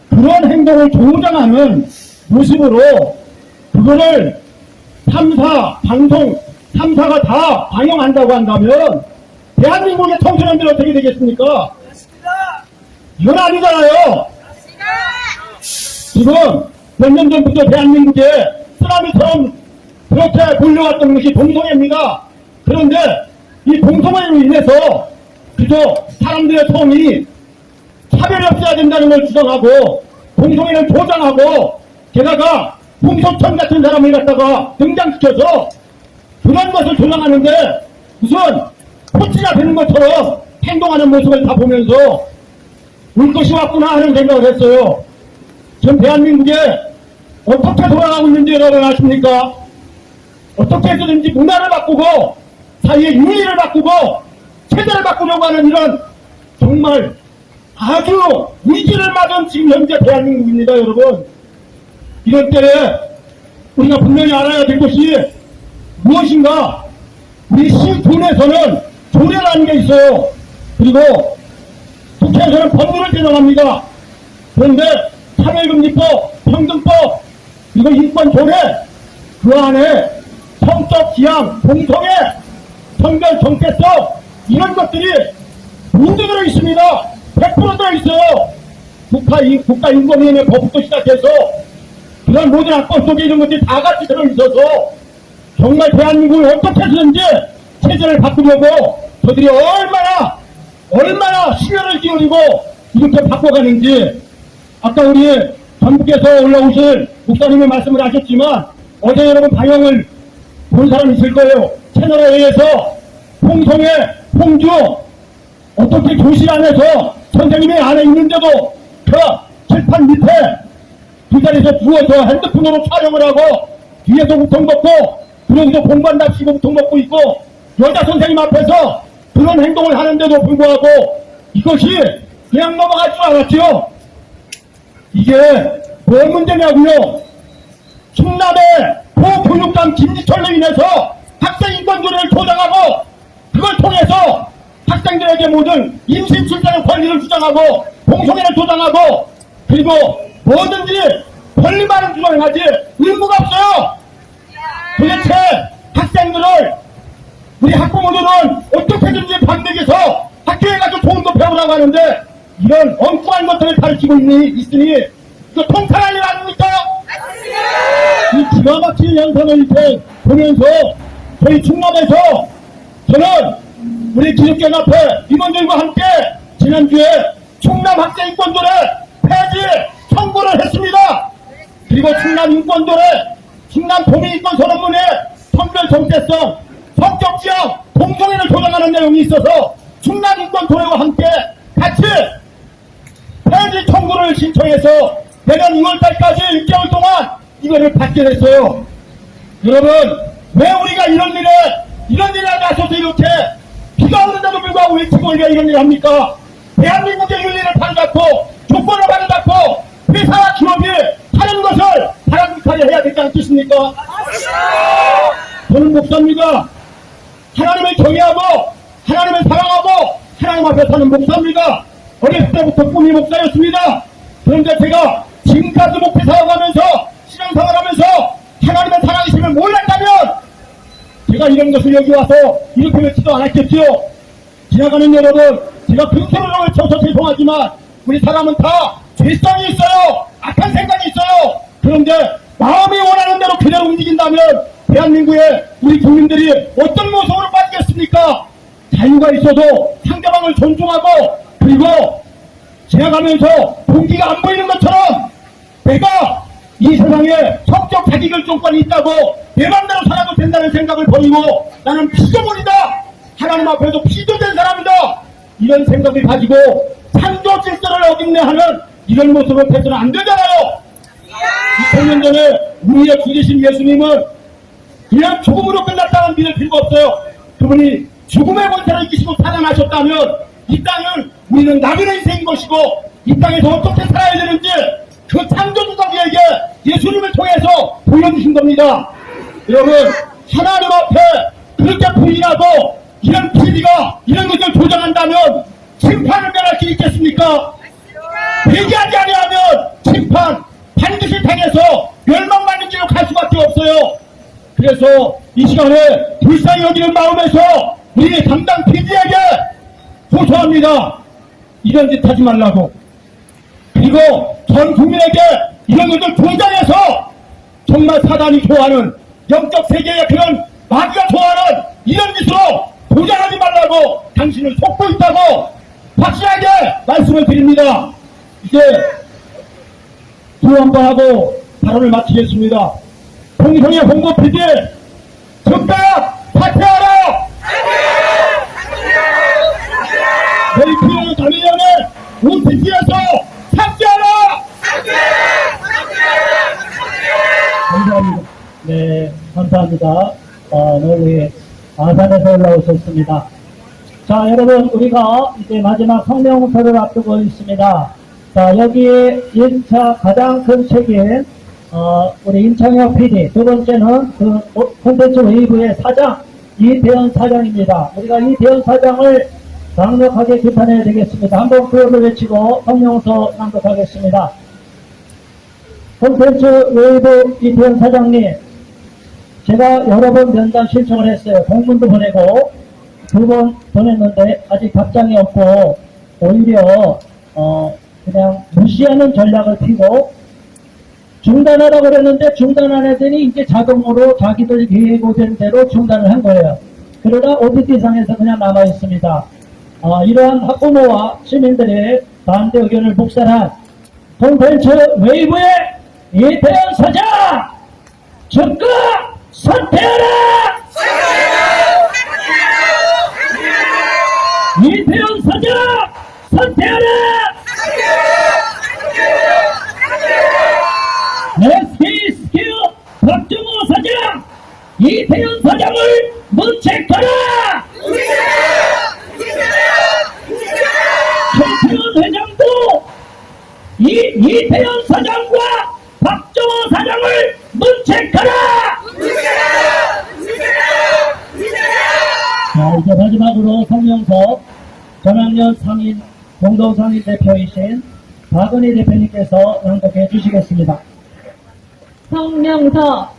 그런 행동을 조장하는 모습으로 그거를 3사가 다 방영한다고 한다면 대한민국의 청소년들 어떻게 되겠습니까? 이건 아니잖아요. 지금 몇 년 전부터 대한민국에 쓰나미처럼 그렇게 몰려왔던 것이 동성애입니다. 그런데 이 동성애로 인해서 그저 사람들의 성이 차별이 없어야 된다는 걸 주장하고 동성애를 조장하고 게다가 홍석천 같은 사람을 갖다가 등장시켜서 그런 것을 조장하는데 무슨 코치가 되는 것처럼 행동하는 모습을 다 보면서 올 것이 왔구나 하는 생각을 했어요. 지금 대한민국에 어떻게 돌아가고 있는지 여러분 아십니까? 어떻게 해서든지 문화를 바꾸고 사회의 윤리를 바꾸고 체제를 바꾸려고 하는 이런 정말 아주 위기를 맞은 지금 현재 대한민국입니다, 여러분. 이럴 때 우리가 분명히 알아야 될 것이 무엇인가? 우리 시군에서는 조례라는 게 있어요. 그리고 국회에서는 법률을 제정합니다. 그런데 차별금지법, 평등법, 그리고 인권조례, 그 안에 성적 지향, 동성애, 성별 정체성 이런 것들이 모두 들어 있습니다. 100% 들어 있어요. 국가인권위원회 법부터 시작해서 그런 모든 안건 속에 이런 것들이 다 같이 들어 있어서 정말 대한민국을 어떻게 해서든지 체제를 바꾸려고 저들이 얼마나 심혈을 기울이고 이렇게 바꿔가는지 아까 우리 전북에서 올라오실 목사님의 말씀을 하셨지만 어제 여러분 방영을 본 사람 있을 거예요. 채널에 의해서 홍성애, 홍주 어떻게 교실 안에서 선생님이 안에 있는데도 그 칠판 밑에 두 자리에서 누워서 핸드폰으로 촬영을 하고 뒤에서 우통 먹고 그러고서 공부한답시고 우통 먹고 있고 여자 선생님 앞에서 그런 행동을 하는데도 불구하고 이것이 그냥 넘어갈 줄 알았죠. 이게 뭔 문제냐고요. 충남의 고교육감 김지철로 인해서 학생 인권조례를 조장하고 그걸 통해서 학생들에게 모든 임신 출산의 권리를 주장하고 동성애를 조장하고 그리고 뭐든지 권리만을 주장하지 의무가 없어요. 도대체 학생들을 우리 학부모들은 어떻게든지 반대해서 학교에 가서 좋은 거 배우라고 하는데 이런 엉뚱한 것들을 가르치고 있으니 이거 통탄할 일 아닙니까? 이 기가 막힌 현상을 이렇게 보면서 저희 충남에서 저는 우리 기독교연합회 임원들과 함께 지난주에 충남 학생인권조례 폐지 청구를 했습니다. 그리고 충남 인권조례, 충남 도민인권선언문에 성별 정체성, 성적 지향, 동성애를 조장하는 내용이 있어서 충남 인권조례와 함께 같이 폐지 청구를 신청해서 내년 2월달까지 6개월 동안 이거를 받게 됐어요. 여러분, 왜 우리가 이런 일에 나서서 이렇게 비가 오는데도 불구하고 왜 우리가 이런 일을 합니까? 대한민국의 윤리를 바로잡고 조건을 바로잡고 회사와 기업이 하는 것을 바람직하게 해야 되지 않겠습니까? 저는 목사입니다. 하나님을 경외하고 하나님을 사랑하고 하나님 앞에 사는 목사입니다. 어렸을 때부터 꿈이 목사였습니다. 그런데 제가 지금까지 목회 사역하면서 신앙 생활하면서 하나님의 사랑이심을 몰랐다면 제가 이런 것을 여기 와서 이렇게 외치도 않았겠지요. 지나가는 여러분, 제가 근처로 외쳐서 죄송하지만 우리 사람은 다 죄성이 있어요. 악한 생각이 있어요. 그런데 마음이 원하는 대로 그대로 움직인다면 대한민국의 우리 국민들이 어떤 모습으로 빠지겠습니까? 자유가 있어도 상대방을 존중하고 그리고 지나가면서 동기가 안 보이는 것처럼 내가 이 세상에 성적 자기결정권이 있다고 내 맘대로 살아도 된다는 생각을 버리고 나는 피조물이다. 하나님 앞에서 피조된 사람이다. 이런 생각을 가지고 창조 질서를 어긴내 하는 이런 모습을 펴서는 안 되잖아요. 2000년 전에 우리의 주제신 예수님은 그냥 죽음으로 끝났다는 믿을 필요가 없어요. 그분이 죽음의 권세를 이기시고 살아나셨다면 이 땅은 우리는 낙인의 인생인 것이고 이 땅에서 어떻게 살아야 되는지 그 창조주자에게 예수님을 통해서 보여주신 겁니다. 여러분, 하나님 앞에 그렇게 부인하고 이런 PD가 이런 것을 조장한다면 심판을 면할 수 있겠습니까? 회개하지 아니하면 심판 반드시 당해서 멸망받는 길로 갈 수밖에 없어요. 그래서 이 시간에 불쌍히 여기는 마음에서 우리 담당 PD에게 호소합니다. 이런 짓 하지 말라고. 그리고 전 국민에게 이런 것을 조장해서 정말 사단이 좋아하는 영적 세계의 그런 마귀가 좋아하는 이런 짓으로 도전하지 말라고 당신을 속고 있다고 확실하게 말씀을 드립니다. 이제 두 한 번 하고 발언을 마치겠습니다. 동성애 홍보 PD 즉각 사퇴하라! 메이크의 전의원의 OTT에서 삭제하라! 감사합니다. 네, 감사합니다. 너희 아산에서 올라오셨습니다. 자, 여러분, 우리가 이제 마지막 성명서를 앞두고 있습니다. 자, 여기에 1차 가장 큰 책임, 우리 임창혁 PD, 두 번째는 그 콘텐츠 웨이브의 사장, 이대현 사장입니다. 우리가 이대현 사장을 강력하게 비판해야 되겠습니다. 한번 구호를 외치고 성명서 낭독하겠습니다. 콘텐츠 웨이브 이태현 사장님, 제가 여러 번 면담 신청을 했어요. 공문도 보내고 2번 보냈는데 아직 답장이 없고 오히려 그냥 무시하는 전략을 피고 중단하라고 그랬는데 중단 안 했더니 이제 자동으로 자기들 예고된 대로 중단을 한 거예요. 그러다 OTT상에서 그냥 남아 있습니다. 이러한 학부모와 시민들의 반대 의견을 묵살한 콘텐츠 웨이브의 이태현 사장 즉각 사퇴하라! 이태현 사장 사퇴하라! SK스퀘어 박정호 사장 이태현 사장을 문책하라! 최태원 회장도 이태현 사장과 박정호 사장을 문책하라! 자, 이제 마지막으로 성명서 전학년 상인 공동상인 대표이신 박은희 대표님께서 낭독해 주시겠습니다. 성명서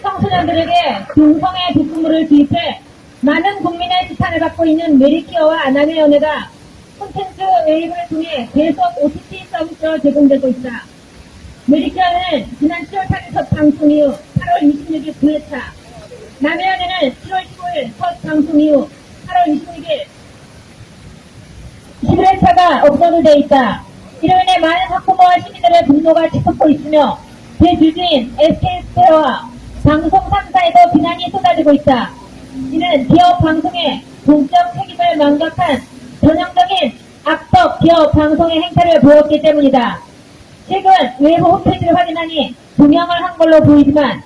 청소년들에게 동성애 북부물을 기입해 많은 국민의 지탄을 받고 있는 메리케어와 아나미 연회가 콘텐츠 웨이브를 통해 계속 OTT 서비스로 제공되고 있다. 메리케어는 지난 7월 8일 첫 방송 이후 8월 26일 9회차, 남해연회는 7월 15일 첫 방송 이후 8월 26일 11회차가 업로드되어 있다. 이로 인해 많은 학부모와 시민들의 분노가 치솟고 있으며 대주주인 SK스퀘어와 방송 3사에도 비난이 쏟아지고 있다. 이는 기업 방송의 공적 책임을 망각한 전형적인 악덕 기업 방송의 행태를 보였기 때문이다. 최근 외부 홈페이지를 확인하니 동영을 한 걸로 보이지만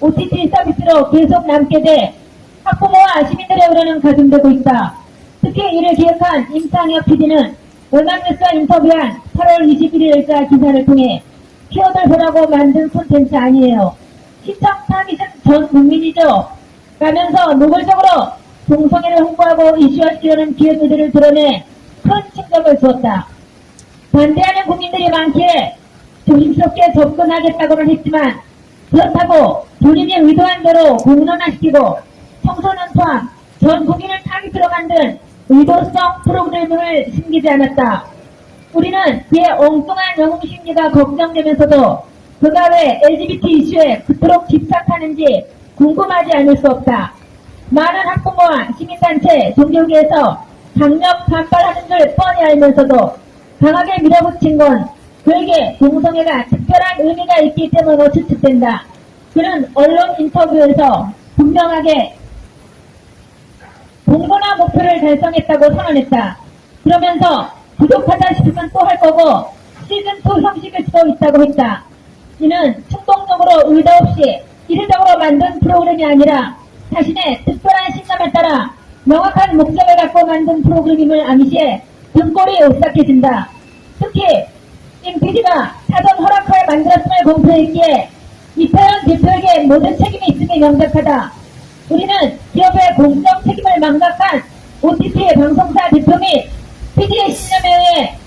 OTT 서비스로 계속 남게 돼 학부모와 시민들의 우려는 가중되고 있다. 특히 이를 기획한 임창혁 PD는 월간뉴스와 인터뷰한 8월 21일자 기사를 통해 키워드 보라고 만든 콘텐츠 아니에요. 시청 타깃은 전 국민이죠. 라면서 노골적으로 동성애를 홍보하고 이슈화시키려는 기획 의도를 드러내 큰 충격을 주었다. 반대하는 국민들이 많기에 조심스럽게 접근하겠다고는 했지만 그렇다고 본인이 의도한 대로 공론화시키고 청소년 포함 전 국민을 타깃으로 만든 의도성 프로그램을 숨기지 않았다. 우리는 그의 엉뚱한 영웅 심리가 걱정되면서도 그가 왜 LGBT 이슈에 그토록 집착하는지 궁금하지 않을 수 없다. 많은 학부모와 시민단체, 종교계에서 강력 반발하는 줄 뻔히 알면서도 강하게 밀어붙인 건 그에게 동성애가 특별한 의미가 있기 때문으로 추측된다. 그는 언론 인터뷰에서 분명하게 공론화 목표를 달성했다고 선언했다. 그러면서 부족하다 싶으면 또 할 거고 시즌2 형식일 수도 있다고 했다. 이는 충동적으로 의도 없이 이례적으로 만든 프로그램이 아니라 자신의 특별한 신념에 따라 명확한 목적을 갖고 만든 프로그램임을 암시해 등골이 오싹해진다. 특히 임 PD가 사전 허락하에 만들었음을 공표했기에 이태원 대표에게 모든 책임이 있음이 명백하다. 우리는 기업의 공적 책임을 망각한 OTT 방송사 대표 및 PD의 신념에 의해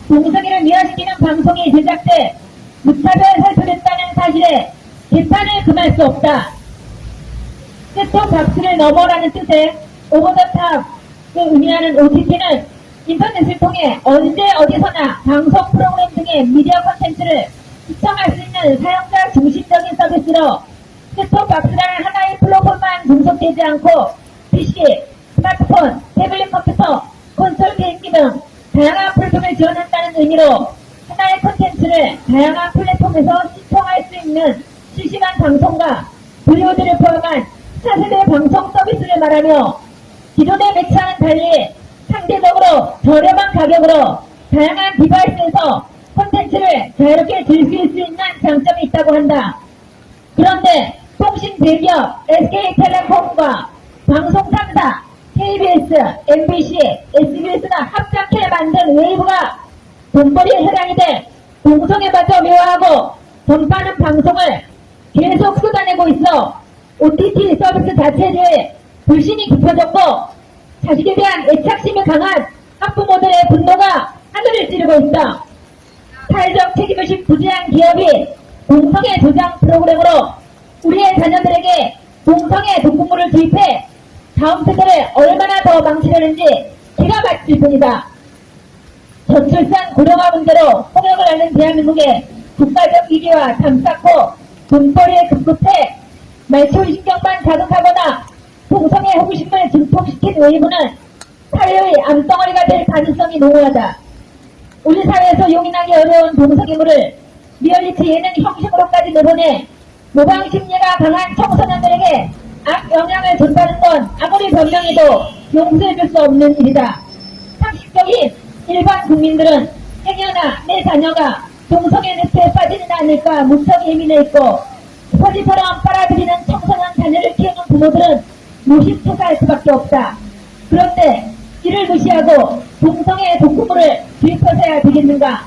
동성애를 미화시키는 방송이 제작돼 무차별 살펴됐다는 사실에 재판을 금할 수 없다. 셋톱 박스를 넘어라는 뜻의 오버더탑을 의미하는 OTT는 인터넷을 통해 언제 어디서나 방송 프로그램 등의 미디어 콘텐츠를 시청할 수 있는 사용자 중심적인 서비스로 셋톱 박스라는 하나의 플랫폼만 종속되지 않고 PC, 스마트폰, 태블릿 컴퓨터, 콘솔 게임기 등 다양한 플랫폼을 지원한다는 의미로 하나의 콘텐츠를 다양한 플랫폼에서 시청할 수 있는 실시간 방송과 VOD를 포함한 차세대 방송 서비스를 말하며 기존의 매체와는 달리 상대적으로 저렴한 가격으로 다양한 디바이스에서 콘텐츠를 자유롭게 즐길 수 있는 장점이 있다고 한다. 그런데 통신 대기업 SK텔레콤과 방송 3사 KBS, MBC, SBS가 합작해 만든 웨이브가 돈벌이에 해당이 돼 동성애마저 미화하고 전파하는 방송을 계속 쏟아내고 있어 OTT 서비스 자체에 대해 불신이 깊어졌고 자식에 대한 애착심이 강한 학부모들의 분노가 하늘을 찌르고 있다. 사회적 책임의식 부재한 기업이 동성애 조장 프로그램으로 우리의 자녀들에게 동성애 독극물을 주입해 다음 세대를 얼마나 더 망치려는지 기가 막힐 뿐이다. 저출산 고령화 문제로 홍역을 앓는 대한민국의 국가적 위기와 담쌓고 돈벌이에 급급해 말초신경만 자극하거나 동성애 호기심을 증폭시킨 웨이브는 사회의 암덩어리가 될 가능성이 농후하다. 우리 사회에서 용인하기 어려운 동성애물을 리얼리티 예능 형식으로까지 내보내 모방 심리가 강한 청소년들에게 악영향을 전파하는 건 아무리 변명해도 용서해줄 수 없는 일이다. 상식적인 일반 국민들은 행여나 내 자녀가 동성애 늪에 빠지는 않을까 무척 예민해 있고 퍼지처럼 빨아들이는 청소년 자녀를 키우는 부모들은 무심초사할 수밖에 없다. 그런데 이를 무시하고 동성애 독극물을 주입하셔야 되겠는가?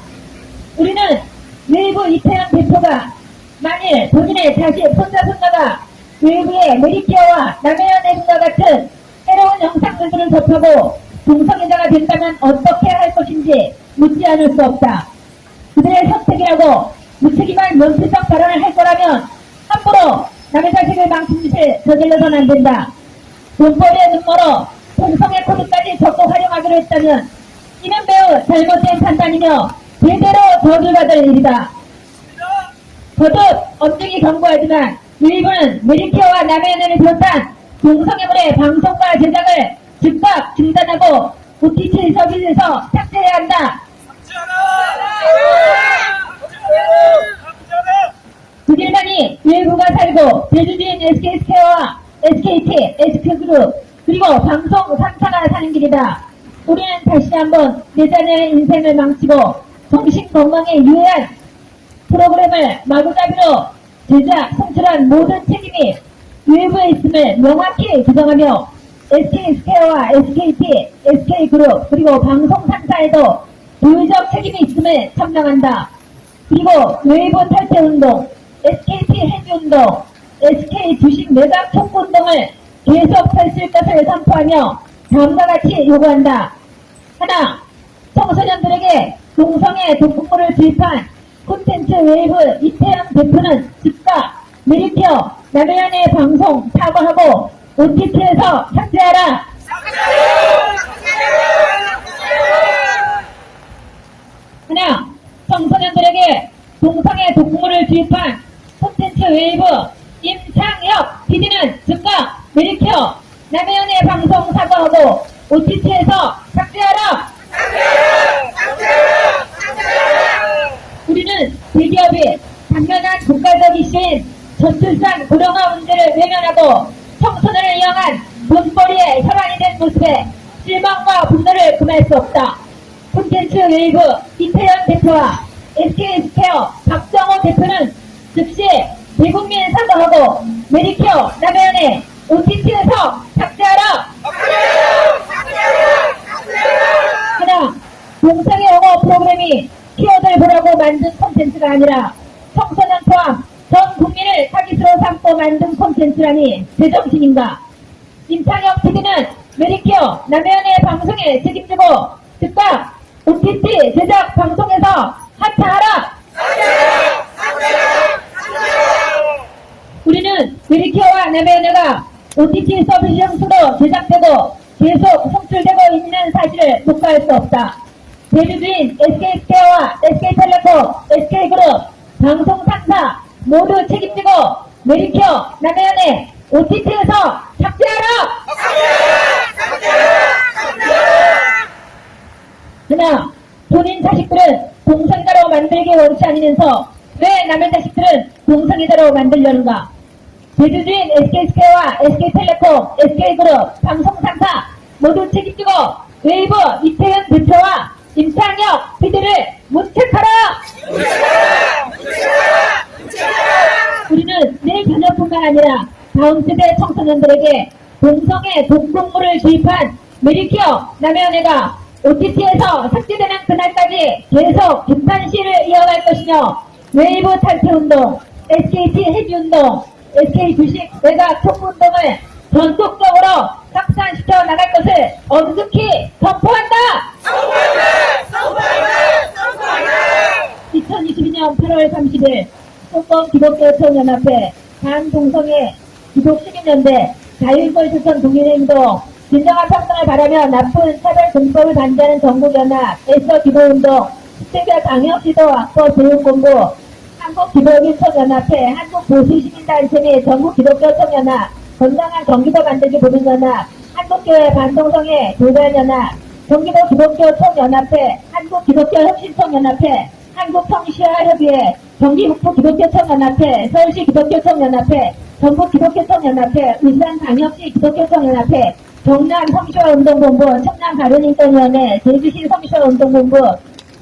우리는 웨이브 이태원 대표가 만일 본인의 자식 손자손녀가 웨이브의 메리케어와 남해연의 등과 같은 새로운 영상들을 접하고 동성애자가 된다면 어떻게 할 것인지 묻지 않을 수 없다. 그들의 선택이라고 무책임한 면피성 발언을 할 거라면 함부로 남의 자식을 망친 짓을 저질러서는 안 된다. 돈벌이의 눈멀어 동성애 코드까지 적극 활용하기로 했다면 이는 매우 잘못된 판단이며 제대로 저주받을 일이다. 거듭 엄중히 경고하지만 웨이브는 메리케어와 남해연을 비롯한 동성애물의 방송과 제작을 즉각 중단하고 OTT 서비스에서 삭제해야 한다. 그 길만이 웨이브가 살고 제주주인 SK스퀘어와 SKT, SK그룹 그리고 방송 3사가 사는 길이다. 우리는 다시 한번 내 자녀의 인생을 망치고 정신 건강에 유해한 프로그램을 마구잡이로 제작, 송출한 모든 책임이 웨이브에 있음을 명확히 규정하며 SK스퀘어와 SKT, SK그룹 그리고 방송 3사에도 도의적 책임이 있음을 천명한다. 그리고 웨이브 탈퇴운동, SKT 해지운동, SK 주식 매각 촉구운동을 계속 펼칠 것을 선포하며 다음과 같이 요구한다. 하나, 청소년들에게 동성애 독극물을 주입한 콘텐츠 웨이브 이태원 대표는 즉각 메리케어 남해연의 방송 사과하고 OTT에서 삭제하라. 하나, 청소년들에게 동성애 독극물을 주입한 콘텐츠 웨이브 임창혁 PD는 즉각 메리케어 남해연의 방송 사과하고 OTT에서 삭제하라. 우리는 대기업이 당면한 국가적 이슈인 저출산 고령화 문제를 외면하고 청소년을 향한 돈벌이의 혈안이 된 모습에 실망과 분노를 금할 수 없다. 콘텐츠 웨이브 이태원 대표와 SK스퀘어 박정호 대표는 즉시 대국민 사과하고 메리케어 남해연의 OTT에서 삭제하라! 하나, 동성애 영어 프로그램이 키워드를 보라고 만든 콘텐츠가 아니라 청소년 포함 전 국민을 타깃으로 삼고 만든 콘텐츠라니 제정신인가? 임창혁 PD는 메리케어 남해연의 방송에 책임지고 즉각 OTT 제작 방송에서 하차하라! 우리는 메리케어와 남해연회가 OTT 서비스 형식으로 제작되고 계속 송출되고 있는 사실을 녹화할 수 없다. 대주주인 SK스퀘어와 SK텔레콤, SK그룹, 방송 3사 모두 책임지고 메리케어 남해연회 OTT에서 삭제하라! 그러나 본인 자식들은 동성애자로 만들기 원치 않으면서 왜 남의 자식들은 동성애자로 만들려는가? 대주주인 SK스퀘어와 SK텔레콤, SK그룹, 방송 3사 모두 책임지고 웨이브 이태현 대표와 임창혁 PD를 문책하라! 우리는 내 자녀뿐만 아니라 다음 세대 청소년들에게 동성애 독극물을 주입한 메리케어 남해연회가 OTT에서 삭제되는 그날까지 계속 비판 시위를 이어갈 것이며 웨이브 탈퇴운동, SKT 해지운동, SK 주식 외곽 촉구운동을 전속적으로 확산시켜 나갈 것을 엄숙히 선포한다! 2022년 8월 30일 송건기독교청연합회 반동성애 기독시민연대 자유인권실천 독립행동 진정한 평등을 바라며 나쁜 차별금법을 반대하는 전국연합 애써 기도운동 십대교 방역지도 확보 교육공부 한국기독인청연합회 한국보수시민단체 및 전국기독교청연합 건강한 경기도 만들기 보증연합 한국교회 반동성애 교단연합 경기도 기독교총연합회 한국기독교혁신총연합회 한국성시화협의회 경기북부 기독교총연합회 서울시 기독교총연합회 전국기독교총연합회 울산광역시 기독교총연합회 경남 성시화운동본부 청남가련인권위원회 제주시 성시화운동본부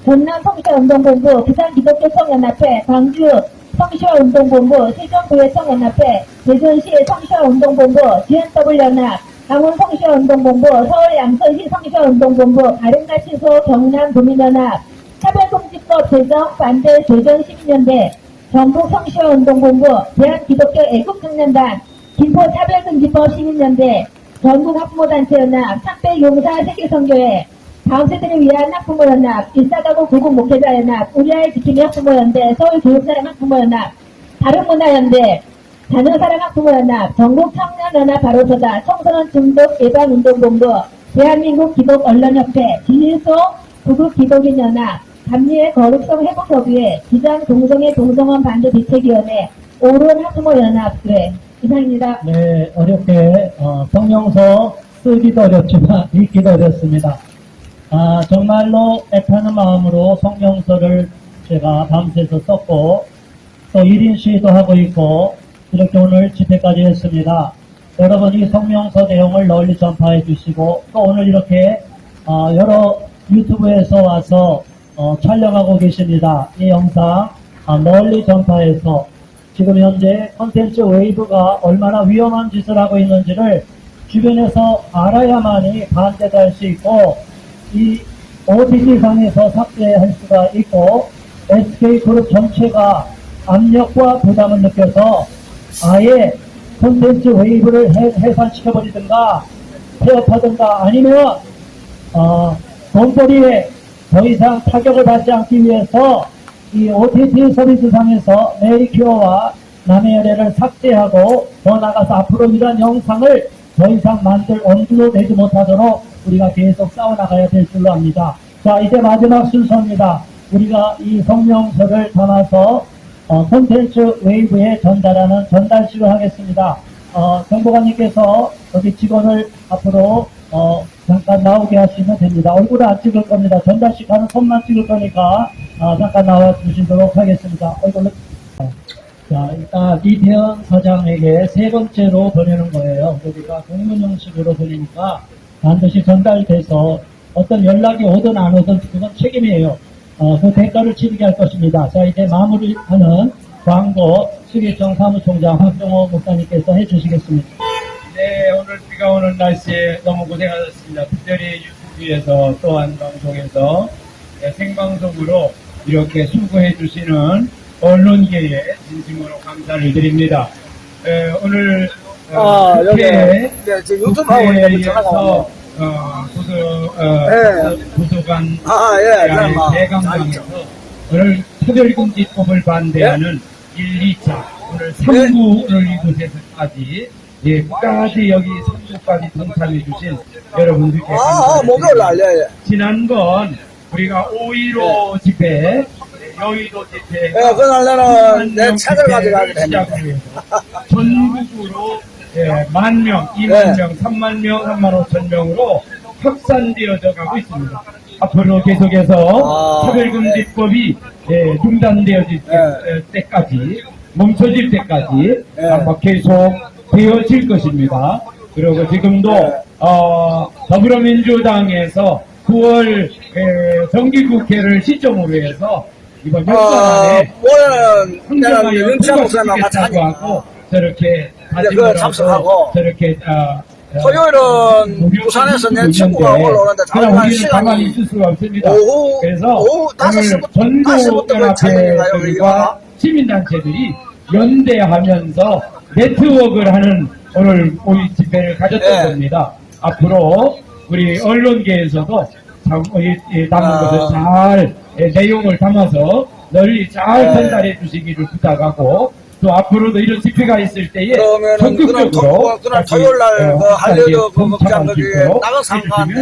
전남 성시화운동본부 부산기독교총연합회 광주 성시화운동본부 세종교회총연합회 대전시 성시화운동본부 GNW연합 강원 성시화운동본부 서울 양천시 성시화운동본부 가령가치소 경남도민연합 차별금지법 제정 반대 대전시민연대 전국 성시화운동본부 대한기독교 애국청년단 김포차별금지법 시민연대 전국 학부모단체연합 삼배용사 세계선교회 다음세대를 위한 학부모연합 일사가구 구국목회자연합 우리아이 지킴이 학부모연대 서울교육사랑 학부모연합 다른문화연대 자녀사랑 학부모연합 전국청년연합 바로서다 청소년 중독 예방운동본부 대한민국 기독언론협회 진일소 구국기독인연합 감리의 거룩성 회복협의회 기장 동성애 동성원 반대 대책위원회 오론 학부모연합회 이상입니다. 네, 어렵게 성명서 쓰기도 어렵지만 읽기도 어렵습니다. 정말로 애타는 마음으로 성명서를 제가 밤새서 썼고 또 1인 시위도 하고 있고 이렇게 오늘 집회까지 했습니다. 여러분 이 성명서 내용을 널리 전파해 주시고 또 오늘 이렇게 여러 유튜브에서 와서 촬영하고 계십니다. 이 영상 널리 전파해서 지금 현재 콘텐츠 웨이브가 얼마나 위험한 짓을 하고 있는지를 주변에서 알아야만이 반대도 할 수 있고 이 OTT상에서 삭제할 수가 있고 SK그룹 전체가 압력과 부담을 느껴서 아예 콘텐츠 웨이브를 해산시켜버리든가 폐업하든가 아니면 돈벌이에 더 이상 타격을 받지 않기 위해서 이 OTT 서비스상에서 메리케어와 남해연회를 삭제하고 더 나가서 앞으로 이런 영상을 더 이상 만들 엄두도 내지 못하도록 우리가 계속 싸워나가야 될 줄로 압니다. 자, 이제 마지막 순서입니다. 우리가 이 성명서를 담아서 콘텐츠 웨이브에 전달하는 전달식을 하겠습니다. 정보관님께서 여기 직원을 앞으로 잠깐 나오게 하시면 됩니다. 얼굴을 안 찍을 겁니다. 전달식 하는 손만 찍을 거니까 잠깐 나와 주시도록 하겠습니다. 얼굴을 자, 일단 이태현 사장에게 세 번째로 보내는 거예요. 우리가 공문 형식으로 보내니까 반드시 전달돼서 어떤 연락이 오든 안 오든 그건 책임이에요. 그 대가를 치르게 할 것입니다. 자, 이제 마무리하는 광고 수계청 사무총장 황정호 목사님께서 해주시겠습니다. 네, 오늘 오늘 비가 오는 날씨에 너무 고생하셨습니다. 특별히 유튜브에서 또한 방송에서 생방송으로 이렇게 수고해 주시는 언론계에 진심으로 감사를 드립니다. 오늘 여기, 국회에 네, 지금 유튜브 하고 있는데 전화가 왔네요. 도서관 예, 대강당에서 오늘 차별금지법을 반대하는 1, 2차 오늘 3부를 이곳에서까지 끝까지 여기 3부까지 동참해 주신 여러분들께 목요일 날, 감사드립니다. 지난번 우리가 5.15 집회 여의도 집회 그날 나는 내 책을 가져가게 됩니다. 전국으로 10,000명, 20,000명, 30,000명, 35,000명으로 확산되어져 가고 있습니다. 앞으로 계속해서 차별금지법이 중단되어질 때까지, 멈춰질 때까지 아마 계속 되어질 것입니다. 그리고 지금도 더불어민주당에서 9월 정기국회를 시점으로 해서 이번 몇 달 안에 올해는 내가 윤치환 목사님하고 같이 하니까 하고 저렇게 그거 참석하고 저렇게 토요일은 부산에서 내 친구가 올라오는데 그냥 자기가 우리는 가만히 있을 시간이 수가 없습니다. 오후 그래서 5시부터 오늘 5시부터 찾으니까요, 전국연합회들과 우리가. 시민단체들이 연대하면서 네트워크를 하는 오늘 우리 집회를 가졌던 겁니다. 앞으로 우리 언론계에서도 담은 것을 잘 내용을 담아서 널리 잘 전달해 주시기를 부탁하고 또 앞으로도 이런 집회가 있을 때에 적극적으로 그날 토요일날 하려도 그 먹장 거기에 나가 상가한데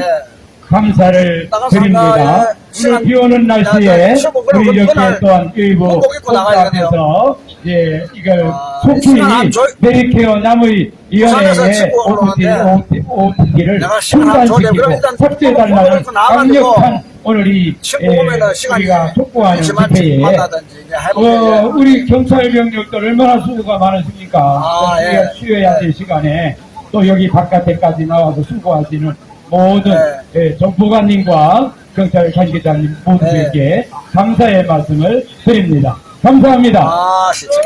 감사를 드립니다. 오늘 비 오는 날씨에 우리 이렇게 또한 일부 앞에서 이걸 속히 메리케어 남의 위원회의 OTT를 중단시키고 삭제해달라는 강력한 오늘 우리가 촉구하는 집회에 우리 경찰 병력도 얼마나 수고가 많으십니까? 우리가 쉬어야 될 시간에 또 여기 바깥에까지 나와서 수고하시는 모든 정보관님과 경찰 관계자님 모두에게 감사의 말씀을 드립니다. 감사합니다. 진짜.